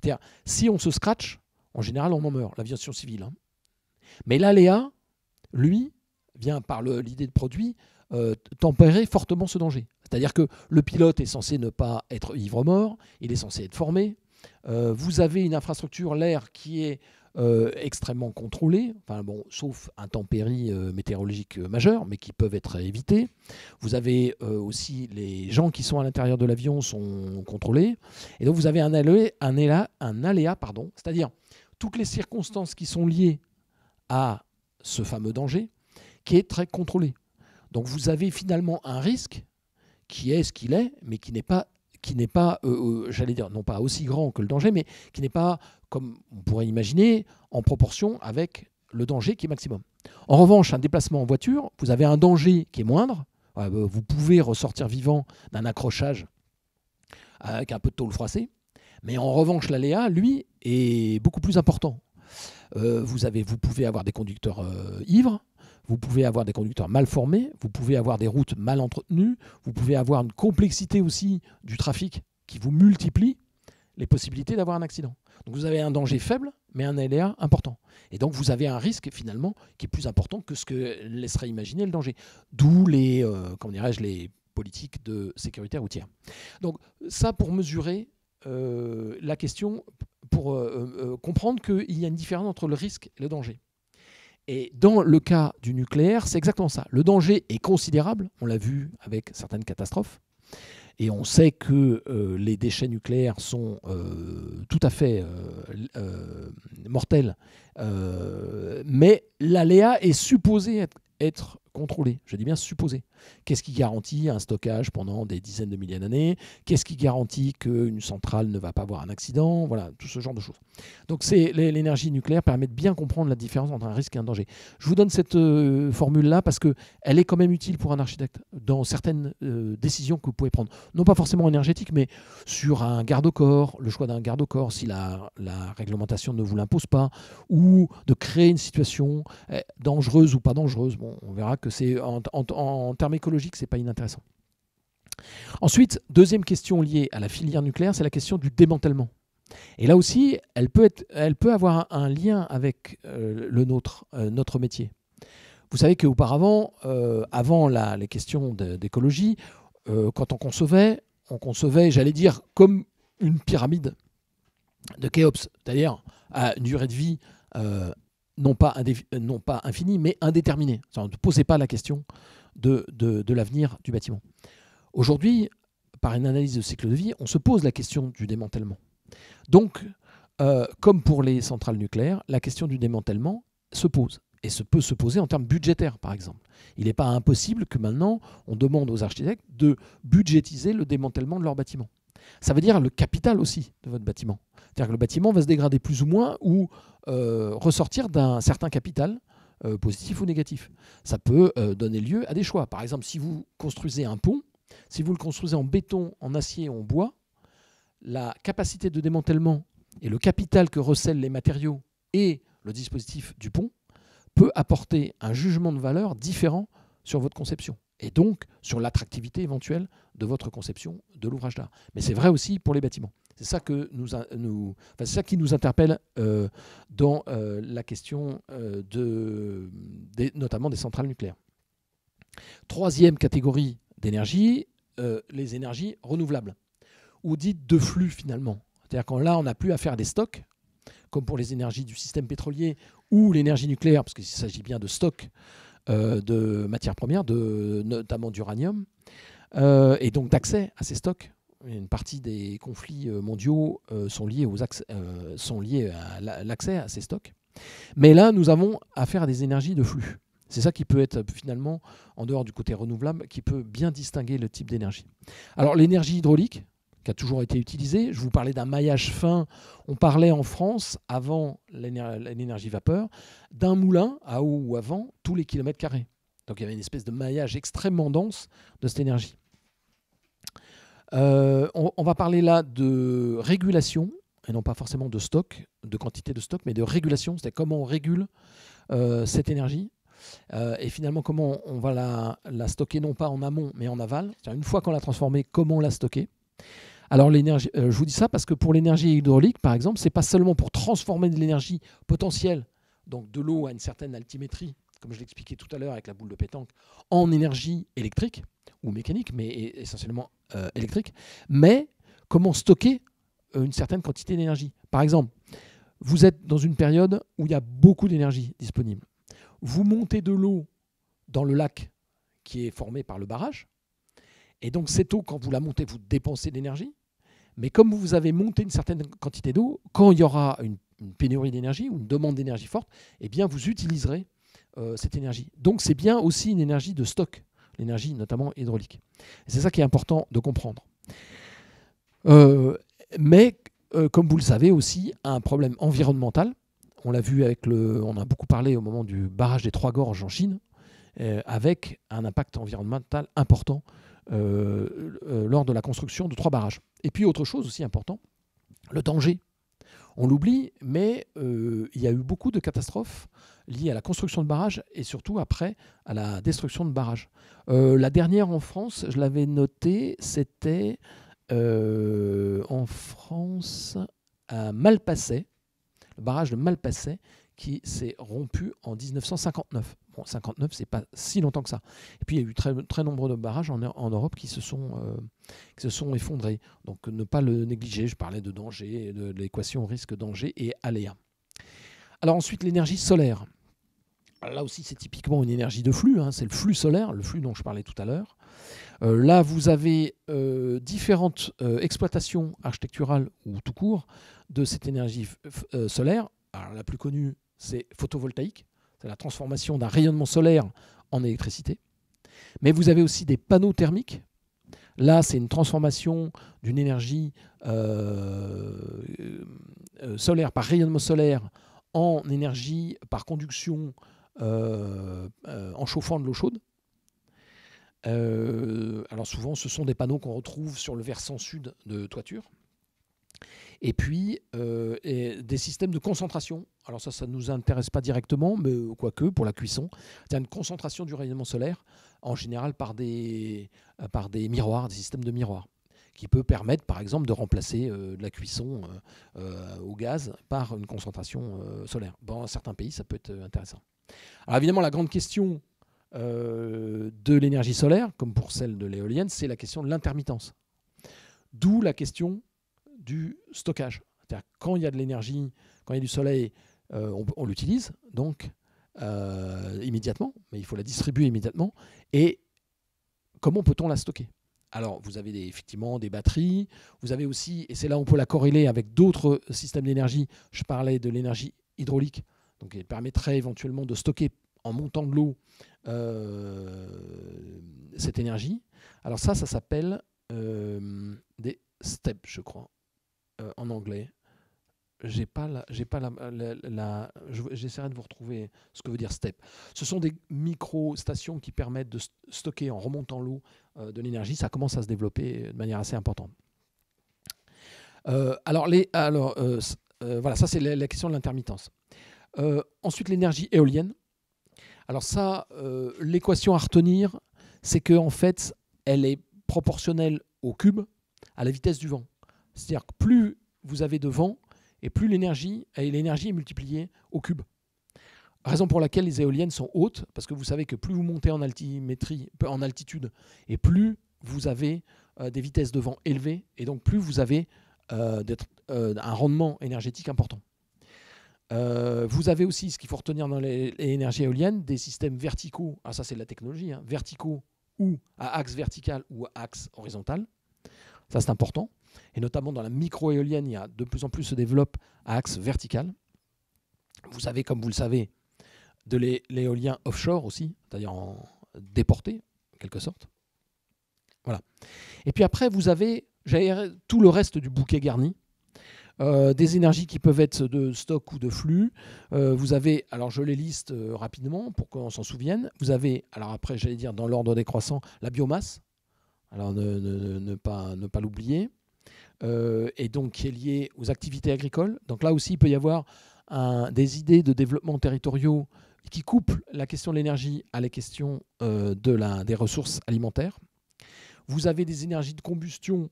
C'est-à-dire, si on se scratch, en général, on en meurt, l'aviation civile. Mais l'aléa, lui, vient par l'idée de produit tempérer fortement ce danger. C'est-à-dire que le pilote est censé ne pas être ivre-mort, il est censé être formé. Vous avez une infrastructure, l'air, qui est extrêmement contrôlée, sauf intempéries météorologiques majeures, mais qui peuvent être évitées. Vous avez aussi les gens qui sont à l'intérieur de l'avion sont contrôlés. Et donc vous avez un aléa, c'est-à-dire toutes les circonstances qui sont liées à ce fameux danger, qui est très contrôlé. Donc vous avez finalement un risque qui est ce qu'il est, mais qui n'est pas j'allais dire, non pas aussi grand que le danger, mais qui n'est pas, comme on pourrait imaginer, en proportion avec le danger qui est maximum. En revanche, un déplacement en voiture, vous avez un danger qui est moindre. Vous pouvez ressortir vivant d'un accrochage avec un peu de tôle froissée. Mais en revanche, l'aléa, lui, est beaucoup plus important. Vous pouvez avoir des conducteurs ivres, vous pouvez avoir des conducteurs mal formés, vous pouvez avoir des routes mal entretenues, vous pouvez avoir une complexité aussi du trafic qui vous multiplie les possibilités d'avoir un accident. Donc vous avez un danger faible, mais un aléa important. Et donc vous avez un risque finalement qui est plus important que ce que laisserait imaginer le danger. D'où les, comment dirais-je, les politiques de sécurité routière. Donc ça pour mesurer la question, pour comprendre qu'il y a une différence entre le risque et le danger. Et dans le cas du nucléaire, c'est exactement ça. Le danger est considérable, on l'a vu avec certaines catastrophes, et on sait que les déchets nucléaires sont tout à fait mortels, mais l'aléa est supposé être contrôlé. Je dis bien supposé. Qu'est-ce qui garantit un stockage pendant des dizaines de milliers d'années? Qu'est-ce qui garantit qu'une centrale ne va pas avoir un accident? Voilà, tout ce genre de choses. Donc l'énergie nucléaire permet de bien comprendre la différence entre un risque et un danger. Je vous donne cette formule-là parce qu'elle est quand même utile pour un architecte dans certaines décisions que vous pouvez prendre. Non pas forcément énergétiques, mais sur un garde-corps, le choix d'un garde-corps, si la réglementation ne vous l'impose pas, ou de créer une situation dangereuse ou pas dangereuse. Bon, on verra que c'est en termes écologiques, c'est pas inintéressant. Ensuite, deuxième question liée à la filière nucléaire, c'est la question du démantèlement. Et là aussi, elle peut avoir un lien avec notre métier. Vous savez qu'auparavant, avant les questions d'écologie, quand on concevait, j'allais dire, comme une pyramide de Khéops, c'est-à-dire à une durée de vie non pas infinie, mais indéterminée. Ça, on ne posait pas la question de l'avenir du bâtiment. Aujourd'hui, par une analyse de cycle de vie, on se pose la question du démantèlement. Donc, comme pour les centrales nucléaires, la question du démantèlement se pose. Et peut se poser en termes budgétaires, par exemple. Il n'est pas impossible que maintenant, on demande aux architectes de budgétiser le démantèlement de leur bâtiment. Ça veut dire le capital aussi de votre bâtiment. C'est-à-dire que le bâtiment va se dégrader plus ou moins ou ressortir d'un certain capital, positif ou négatif. Ça peut donner lieu à des choix. Par exemple, si vous construisez un pont, si vous le construisez en béton, en acier ou en bois, la capacité de démantèlement et le capital que recèlent les matériaux et le dispositif du pont peut apporter un jugement de valeur différent sur votre conception et donc sur l'attractivité éventuelle de votre conception de l'ouvrage d'art. Mais c'est vrai aussi pour les bâtiments. C'est ça, c'est ça qui nous interpelle dans la question notamment des centrales nucléaires. Troisième catégorie d'énergie, les énergies renouvelables, ou dites de flux finalement. C'est-à-dire quand là, on n'a plus à faire des stocks, comme pour les énergies du système pétrolier ou l'énergie nucléaire, parce qu'il s'agit bien de stocks de matières premières, notamment d'uranium, et donc d'accès à ces stocks. Une partie des conflits mondiaux sont liés à l'accès à ces stocks. Mais là, nous avons affaire à des énergies de flux. C'est ça qui peut être finalement, en dehors du côté renouvelable, qui peut bien distinguer le type d'énergie. Alors l'énergie hydraulique, qui a toujours été utilisée, je vous parlais d'un maillage fin, on parlait en France, avant l'énergie vapeur, d'un moulin à eau ou à vent tous les kilomètres carrés. Donc il y avait une espèce de maillage extrêmement dense de cette énergie. On va parler là de régulation, et non pas forcément de stock, de quantité de stock, mais de régulation, c'est-à-dire comment on régule cette énergie. Et finalement, comment on va la stocker, non pas en amont, mais en aval. C'est-à-dire une fois qu'on l'a transformée, comment la stocker. Alors l'énergie, je vous dis ça parce que pour l'énergie hydraulique, par exemple, c'est pas seulement pour transformer de l'énergie potentielle, donc de l'eau à une certaine altimétrie, comme je l'expliquais tout à l'heure avec la boule de pétanque, en énergie électrique ou mécanique, mais essentiellement électrique, mais comment stocker une certaine quantité d'énergie. Par exemple, vous êtes dans une période où il y a beaucoup d'énergie disponible. Vous montez de l'eau dans le lac qui est formé par le barrage, et donc cette eau, quand vous la montez, vous dépensez de l'énergie, mais comme vous avez monté une certaine quantité d'eau, quand il y aura une pénurie d'énergie ou une demande d'énergie forte, eh bien vous utiliserez cette énergie. Donc c'est bien aussi une énergie de stock, l'énergie notamment hydraulique. Et c'est ça qui est important de comprendre. Mais comme vous le savez aussi, un problème environnemental, on l'a vu on a beaucoup parlé au moment du barrage des Trois Gorges en Chine, avec un impact environnemental important lors de la construction de 3 barrages. Et puis autre chose aussi important, le danger. On l'oublie, mais il y a eu beaucoup de catastrophes liées à la construction de barrages et surtout après à la destruction de barrages. La dernière en France, je l'avais noté, c'était en France à Malpasset, le barrage de Malpasset, qui s'est rompu en 1959. Bon, 59, c'est pas si longtemps que ça. Et puis il y a eu très nombreux de barrages en Europe qui se sont effondrés. Donc ne pas le négliger. Je parlais de danger, de l'équation risque-danger et aléa. Alors ensuite, l'énergie solaire. Là aussi, c'est typiquement une énergie de flux. Hein, c'est le flux solaire, le flux dont je parlais tout à l'heure. Là, vous avez différentes exploitations architecturales ou tout court de cette énergie solaire. Alors, la plus connue, c'est photovoltaïque. C'est la transformation d'un rayonnement solaire en électricité. Mais vous avez aussi des panneaux thermiques. Là, c'est une transformation d'une énergie solaire par rayonnement solaire en énergie par conduction en chauffant de l'eau chaude. Alors souvent, ce sont des panneaux qu'on retrouve sur le versant sud de toiture. Et puis, des systèmes de concentration. Alors ça ne nous intéresse pas directement, mais quoique, pour la cuisson. C'est une concentration du rayonnement solaire, en général par des miroirs, des systèmes de miroirs, qui peut permettre, par exemple, de remplacer de la cuisson au gaz par une concentration solaire. Dans certains pays, ça peut être intéressant. Alors évidemment, la grande question de l'énergie solaire, comme pour celle de l'éolienne, c'est la question de l'intermittence. D'où la question du stockage. C'est-à-dire quand il y a de l'énergie, quand il y a du soleil, on l'utilise donc immédiatement, mais il faut la distribuer immédiatement. Et comment peut-on la stocker? Alors, vous avez effectivement des batteries, vous avez aussi, et c'est là où on peut la corréler avec d'autres systèmes d'énergie, je parlais de l'énergie hydraulique, donc elle permettrait éventuellement de stocker en montant de l'eau cette énergie. Alors ça s'appelle des steps, je crois, en anglais. J'essaierai de vous retrouver ce que veut dire step. Ce sont des micro-stations qui permettent de stocker en remontant l'eau de l'énergie. Ça commence à se développer de manière assez importante. Voilà, ça c'est la question de l'intermittence. Ensuite, l'énergie éolienne. Alors ça, l'équation à retenir, c'est qu'en fait, elle est proportionnelle au cube à la vitesse du vent. C'est-à-dire que plus vous avez de vent, et plus l'énergie est multipliée au cube. Raison pour laquelle les éoliennes sont hautes, parce que vous savez que plus vous montez en altitude, et plus vous avez des vitesses de vent élevées, et donc plus vous avez un rendement énergétique important. Vous avez aussi, ce qu'il faut retenir dans les énergies éoliennes, des systèmes verticaux, ça c'est de la technologie, hein, verticaux ou à axe vertical ou à axe horizontal. Ça c'est important. Et notamment dans la micro-éolienne, il y a de plus en plus se développe à axe vertical. Vous avez, comme vous le savez, de l'éolien offshore aussi, c'est-à-dire déporté, en quelque sorte. Voilà. Et puis après, vous avez tout le reste du bouquet garni. Des énergies qui peuvent être de stock ou de flux. Vous avez, alors je les liste rapidement pour qu'on s'en souvienne. Vous avez, alors après, j'allais dire dans l'ordre décroissant, la biomasse. Alors ne pas l'oublier. Et donc qui est liée aux activités agricoles. Donc là aussi, il peut y avoir des idées de développement territoriaux qui couplent la question de l'énergie à la question des ressources alimentaires. Vous avez des énergies de combustion,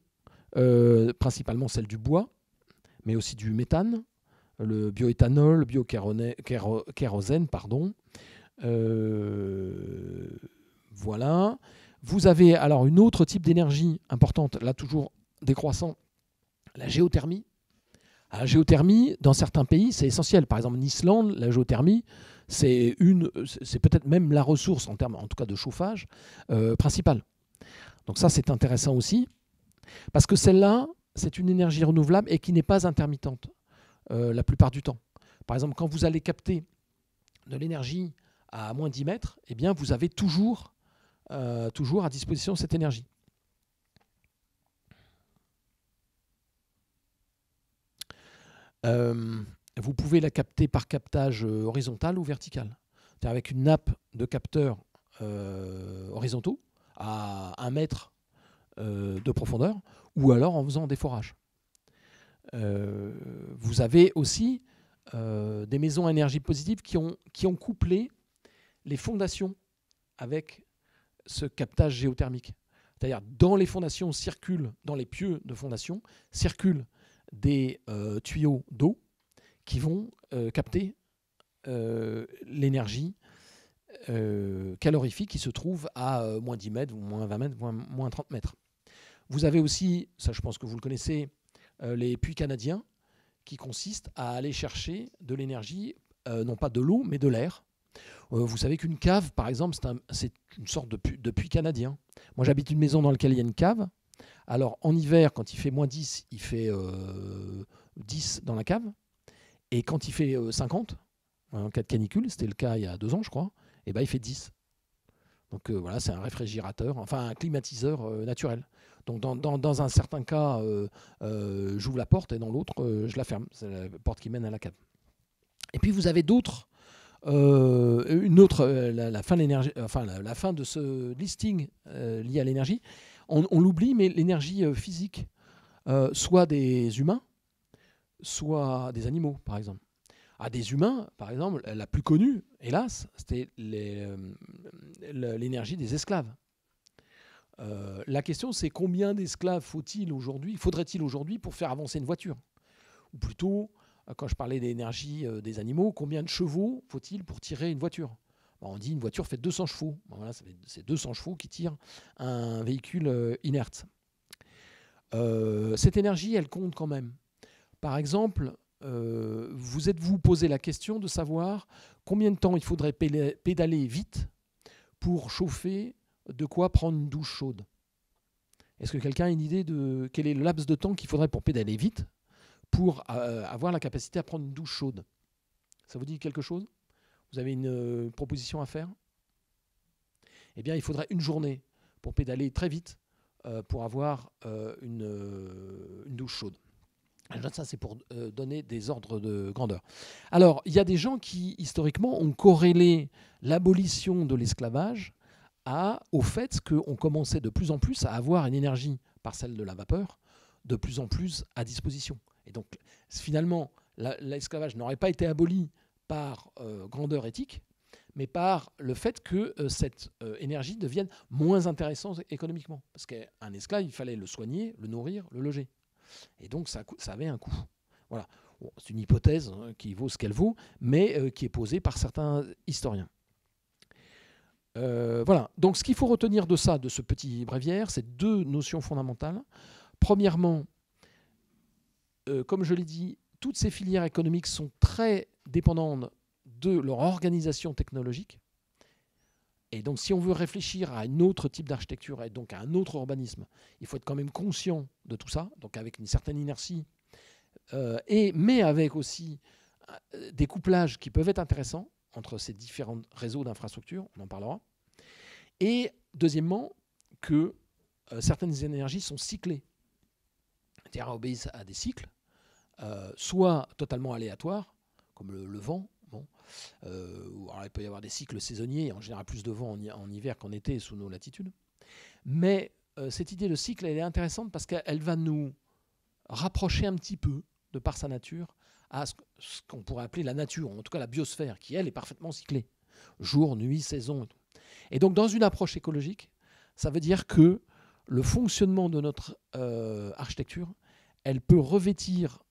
principalement celles du bois, mais aussi du méthane, le bioéthanol, le biokérosène, pardon. Voilà. Vous avez alors une autre type d'énergie importante, là toujours décroissant, la géothermie. La géothermie, dans certains pays, c'est essentiel. Par exemple, en Islande, la géothermie, c'est peut-être même la ressource, en termes en tout cas de chauffage, principale. Donc ça, c'est intéressant aussi, parce que celle-là, c'est une énergie renouvelable et qui n'est pas intermittente la plupart du temps. Par exemple, quand vous allez capter de l'énergie à moins 10 mètres, eh bien, vous avez toujours à disposition cette énergie. Vous pouvez la capter par captage horizontal ou vertical. C'est-à-dire avec une nappe de capteurs horizontaux à 1 mètre de profondeur, ou alors en faisant des forages. Vous avez aussi des maisons à énergie positive qui ont couplé les fondations avec ce captage géothermique. C'est-à-dire dans les fondations dans les pieux de fondation, circulent des tuyaux d'eau qui vont capter l'énergie calorifique qui se trouve à moins 10 mètres, moins 20 mètres, moins 30 mètres. Vous avez aussi, ça je pense que vous le connaissez, les puits canadiens qui consistent à aller chercher de l'énergie, non pas de l'eau, mais de l'air. Vous savez qu'une cave, par exemple, c'est une sorte de puits canadien. Moi, j'habite une maison dans laquelle il y a une cave. Alors, en hiver, quand il fait moins 10, il fait 10 dans la cave. Et quand il fait 50, en cas de canicule, c'était le cas il y a 2 ans, je crois, et ben, il fait 10. Donc voilà, c'est un réfrigérateur, enfin un climatiseur naturel. Donc dans un certain cas, j'ouvre la porte et dans l'autre, je la ferme. C'est la porte qui mène à la cave. Et puis vous avez d'autres, une autre, la fin de l'énergie, enfin la fin de ce listing lié à l'énergie. On l'oublie, mais l'énergie physique, soit des humains, soit des animaux, par exemple. Des humains, par exemple, la plus connue, hélas, c'était l'énergie des esclaves. La question, c'est combien d'esclaves faudrait-il aujourd'hui pour faire avancer une voiture? Ou plutôt, quand je parlais d'énergie des animaux, combien de chevaux faut-il pour tirer une voiture? On dit une voiture fait 200 chevaux. Voilà, c'est 200 chevaux qui tirent un véhicule inerte. Cette énergie, elle compte quand même. Par exemple, vous êtes-vous posé la question de savoir combien de temps il faudrait pédaler vite pour chauffer de quoi prendre une douche chaude? Est-ce que quelqu'un a une idée de quel est le laps de temps qu'il faudrait pour pédaler vite pour avoir la capacité à prendre une douche chaude? Ça vous dit quelque chose? Vous avez une proposition à faire? Eh bien, il faudrait une journée pour pédaler très vite pour avoir une douche chaude. Ça, c'est pour donner des ordres de grandeur. Alors, il y a des gens qui, historiquement, ont corrélé l'abolition de l'esclavage au fait qu'on commençait de plus en plus à avoir une énergie, par celle de la vapeur, de plus en plus à disposition. Et donc, finalement, l'esclavage n'aurait pas été aboli par grandeur éthique, mais par le fait que cette énergie devienne moins intéressante économiquement. Parce qu'un esclave, il fallait le soigner, le nourrir, le loger. Et donc, ça avait un coût. Voilà. Bon, c'est une hypothèse qui vaut ce qu'elle vaut, mais qui est posée par certains historiens. Voilà. Donc, ce qu'il faut retenir de ça, de ce petit bréviaire, c'est 2 notions fondamentales. Premièrement, comme je l'ai dit, toutes ces filières économiques sont très dépendantes de leur organisation technologique. Et donc, si on veut réfléchir à un autre type d'architecture et donc à un autre urbanisme, il faut être quand même conscient de tout ça, donc avec une certaine inertie, mais avec aussi des couplages qui peuvent être intéressants entre ces différents réseaux d'infrastructures, on en parlera. Et deuxièmement, que certaines énergies sont cyclées, c'est-à-dire obéissent à des cycles, soit totalement aléatoires, comme le vent. Bon. Alors il peut y avoir des cycles saisonniers, en général plus de vent en hiver qu'en été sous nos latitudes. Mais cette idée de cycle, elle est intéressante parce qu'elle va nous rapprocher un petit peu, de par sa nature, à ce qu'on pourrait appeler la nature, en tout cas la biosphère, qui elle est parfaitement cyclée. Jour, nuit, saison et tout. Et donc dans une approche écologique, ça veut dire que le fonctionnement de notre architecture, elle peut revêtir,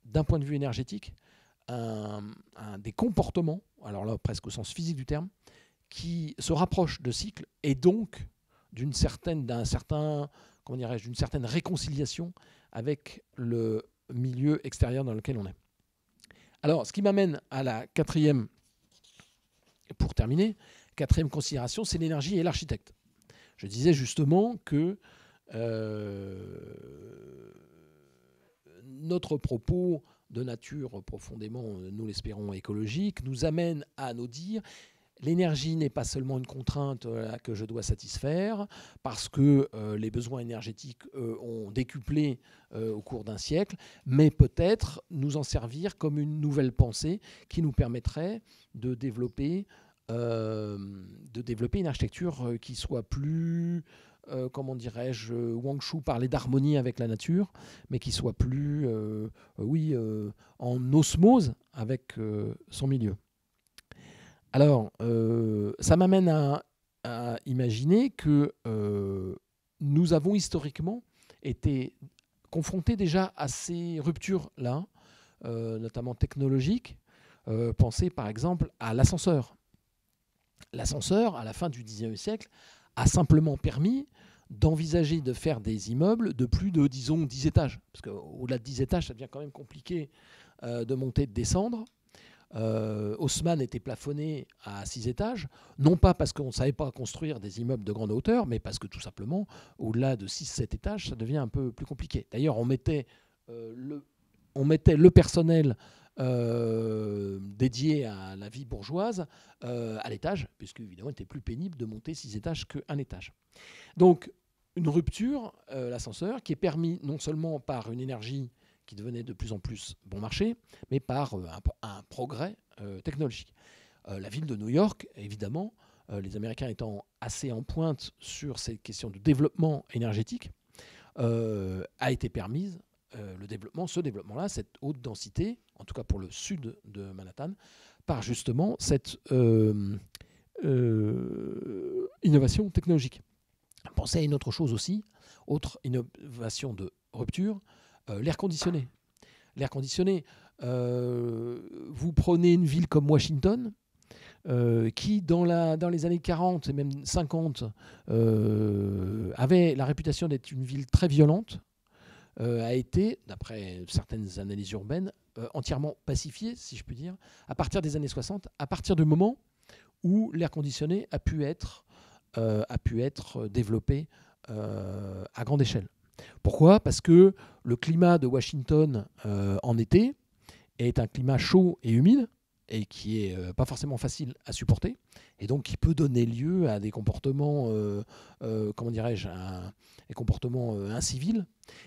d'un point de vue énergétique, des comportements, alors là presque au sens physique du terme, qui se rapprochent de cycles et donc d'une certaine réconciliation avec le milieu extérieur dans lequel on est. Alors, ce qui m'amène à la quatrième, pour terminer, quatrième considération, c'est l'énergie et l'architecte. Je disais justement que notre propos de nature profondément, nous l'espérons, écologique, nous amène à nous dire l'énergie n'est pas seulement une contrainte que je dois satisfaire parce que les besoins énergétiques ont décuplé au cours d'un siècle, mais peut-être nous en servir comme une nouvelle pensée qui nous permettrait de développer une architecture qui soit plus... comment dirais-je, Wang Shu parlait d'harmonie avec la nature, mais qui soit plus, en osmose avec son milieu. Alors, ça m'amène à imaginer que nous avons historiquement été confrontés déjà à ces ruptures-là notamment technologiques. Pensez par exemple à l'ascenseur. L'ascenseur, à la fin du XIXe siècle, a simplement permis d'envisager de faire des immeubles de plus de, disons, 10 étages. Parce qu'au-delà de 10 étages, ça devient quand même compliqué de monter, de descendre. Haussmann était plafonné à 6 étages, non pas parce qu'on ne savait pas construire des immeubles de grande hauteur, mais parce que tout simplement, au-delà de 6-7 étages, ça devient un peu plus compliqué. D'ailleurs, on mettait le personnel dédié à la vie bourgeoise à l'étage, puisque évidemment, il était plus pénible de monter 6 étages qu'un étage. Donc, une rupture, l'ascenseur, qui est permis non seulement par une énergie qui devenait de plus en plus bon marché, mais par un progrès technologique. La ville de New York, évidemment, les Américains étant assez en pointe sur ces questions de développement énergétique, a été permise ce développement-là, cette haute densité, en tout cas pour le sud de Manhattan, par justement cette innovation technologique. Pensez à une autre chose aussi, autre innovation de rupture, l'air conditionné. L'air conditionné, vous prenez une ville comme Washington, qui dans les années 40 et même 50 avait la réputation d'être une ville très violente, a été, d'après certaines analyses urbaines, entièrement pacifiée, si je puis dire, à partir des années 60, à partir du moment où l'air conditionné a pu être développé à grande échelle. Pourquoi ? Parce que le climat de Washington en été est un climat chaud et humide et qui n'est pas forcément facile à supporter et donc qui peut donner lieu à des comportements, des comportements incivils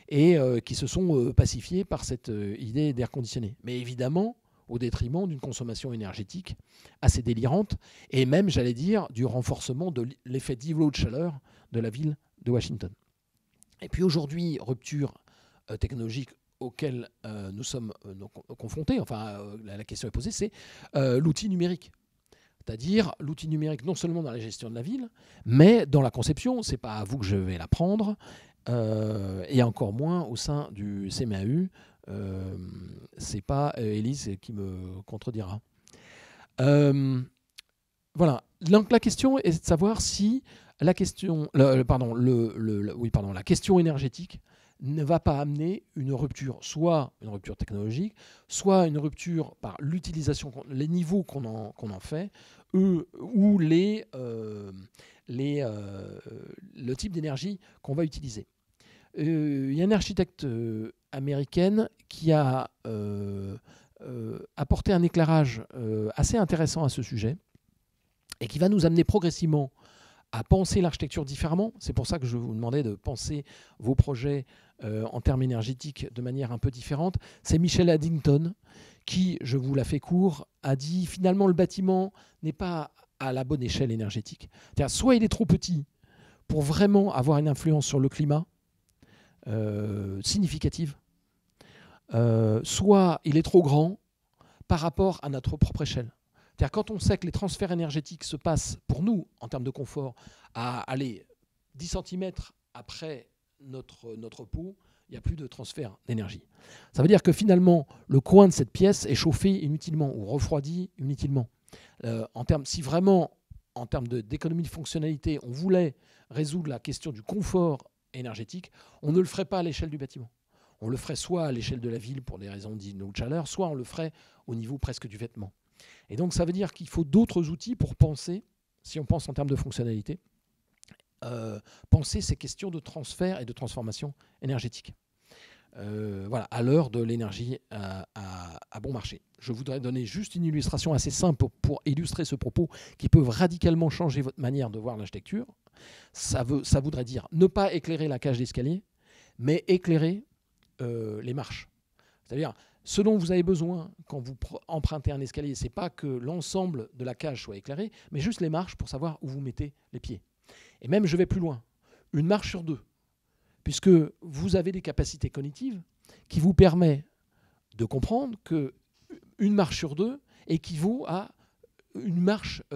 et qui se sont pacifiés par cette idée d'air conditionné. Mais évidemment, au détriment d'une consommation énergétique assez délirante et même, j'allais dire, du renforcement de l'effet d'îlot de chaleur de la ville de Washington. Et puis aujourd'hui, rupture technologique auquel nous sommes confrontés, la question est posée, c'est l'outil numérique. C'est-à-dire l'outil numérique non seulement dans la gestion de la ville, mais dans la conception, ce n'est pas à vous que je vais l'apprendre, et encore moins au sein du CMAU, ce n'est pas Élise qui me contredira. Voilà. Donc la question est de savoir si la question énergétique ne va pas amener une rupture, soit une rupture technologique, soit une rupture par l'utilisation, les niveaux qu'on en fait, ou le type d'énergie qu'on va utiliser. Il y a une architecte américaine qui a apporté un éclairage assez intéressant à ce sujet et qui va nous amener progressivement à penser l'architecture différemment. C'est pour ça que je vous demandais de penser vos projets en termes énergétiques de manière un peu différente. C'est Michel Addington qui, je vous la fais court, a dit finalement le bâtiment n'est pas à la bonne échelle énergétique. C'est-à-dire, soit il est trop petit pour vraiment avoir une influence sur le climat significative, soit il est trop grand par rapport à notre propre échelle. C'est-à-dire quand on sait que les transferts énergétiques se passent pour nous, en termes de confort, à aller 10 cm après notre peau, il n'y a plus de transfert d'énergie. Ça veut dire que finalement, le coin de cette pièce est chauffé inutilement ou refroidi inutilement. Si vraiment, en termes d'économie de fonctionnalité, on voulait résoudre la question du confort énergétique, on ne le ferait pas à l'échelle du bâtiment. On le ferait soit à l'échelle de la ville pour des raisons d'îlot de chaleur, soit on le ferait au niveau presque du vêtement. Et donc ça veut dire qu'il faut d'autres outils pour penser, si on pense en termes de fonctionnalité, penser ces questions de transfert et de transformation énergétique. Voilà, à l'heure de l'énergie à bon marché. Je voudrais donner juste une illustration assez simple pour illustrer ce propos qui peut radicalement changer votre manière de voir l'architecture. Ça voudrait dire ne pas éclairer la cage d'escalier, mais éclairer les marches. C'est-à-dire, ce dont vous avez besoin quand vous empruntez un escalier, ce n'est pas que l'ensemble de la cage soit éclairé, mais juste les marches pour savoir où vous mettez les pieds. Et même, je vais plus loin, une marche sur deux, puisque vous avez des capacités cognitives qui vous permettent de comprendre qu'une marche sur deux équivaut à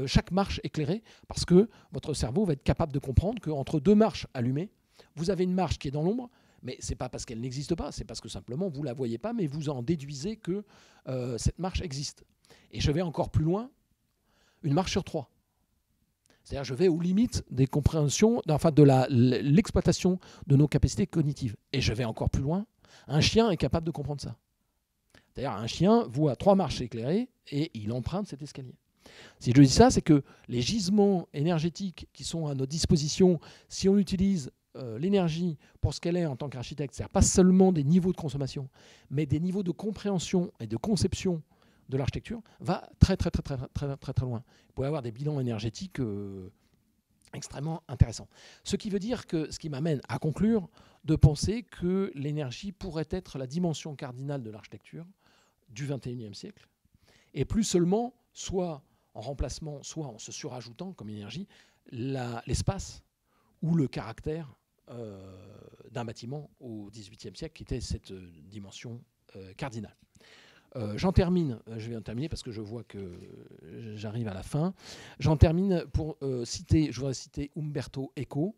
chaque marche éclairée, parce que votre cerveau va être capable de comprendre qu'entre deux marches allumées, vous avez une marche qui est dans l'ombre, Mais ce n'est pas parce qu'elle n'existe pas, c'est parce que simplement vous ne la voyez pas, mais vous en déduisez que cette marche existe. Et je vais encore plus loin, une marche sur 3. C'est-à-dire je vais aux limites des compréhensions, enfin de l'exploitation de nos capacités cognitives. Et je vais encore plus loin, un chien est capable de comprendre ça. C'est-à-dire un chien voit 3 marches éclairées et il emprunte cet escalier. Si je dis ça, c'est que les gisements énergétiques qui sont à notre disposition, si on utilise l'énergie pour ce qu'elle est en tant qu'architecte, c'est-à-dire pas seulement des niveaux de consommation, mais des niveaux de compréhension et de conception de l'architecture, va très très très très très très très loin. Vous pouvez avoir des bilans énergétiques extrêmement intéressants. Ce qui veut dire que, ce qui m'amène à conclure, de penser que l'énergie pourrait être la dimension cardinale de l'architecture du XXIe siècle, et plus seulement, soit en remplacement, soit en se surajoutant comme énergie, l'espace ou le caractère d'un bâtiment au XVIIIe siècle, qui était cette dimension cardinale. J'en termine, je vais en terminer parce que je vois que j'arrive à la fin. J'en termine pour je voudrais citer Umberto Eco,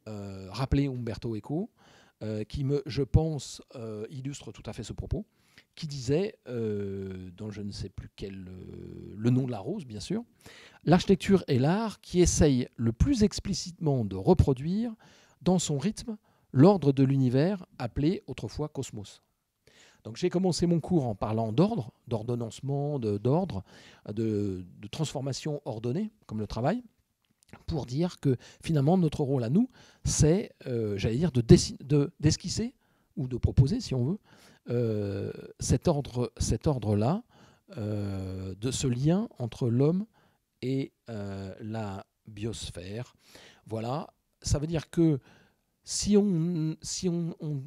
rappeler Umberto Eco, qui, je pense, illustre tout à fait ce propos, qui disait, dans je ne sais plus quel, le nom de la rose, bien sûr, l'architecture est l'art qui essaye le plus explicitement de reproduire dans son rythme l'ordre de l'univers appelé autrefois cosmos. Donc j'ai commencé mon cours en parlant d'ordre, d'ordonnancement, d'ordre, de transformation ordonnée, comme le travail, pour dire que finalement notre rôle à nous, c'est, j'allais dire, d'esquisser ou de proposer, si on veut, cet ordre-là, de ce lien entre l'homme et la biosphère. Voilà, ça veut dire que si on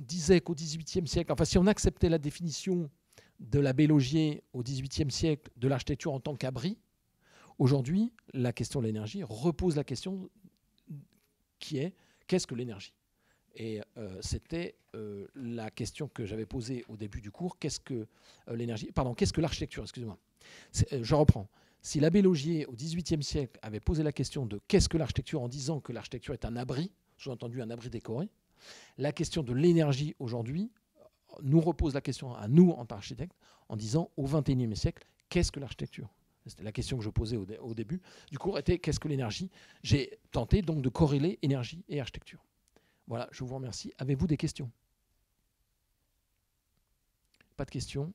disait qu'au XVIIIe siècle, enfin si on acceptait la définition de l'abbé Laugier au XVIIIe siècle de l'architecture en tant qu'abri, aujourd'hui, la question de l'énergie repose la question qui est qu'est-ce que l'énergie ? Et c'était la question que j'avais posée au début du cours, qu'est-ce que l'énergie ? Pardon, qu'est-ce que l'architecture ? Excusez-moi. Je reprends. Si l'abbé Laugier au XVIIIe siècle avait posé la question de qu'est-ce que l'architecture en disant que l'architecture est un abri, sous-entendu un abri décoré, la question de l'énergie aujourd'hui nous repose la question à nous en tant qu'architectes en disant au XXIe siècle, qu'est-ce que l'architecture ? C'était la question que je posais au début du cours, était qu'est-ce que l'énergie ? J'ai tenté donc de corréler énergie et architecture. Voilà, je vous remercie. Avez-vous des questions ? Pas de questions ?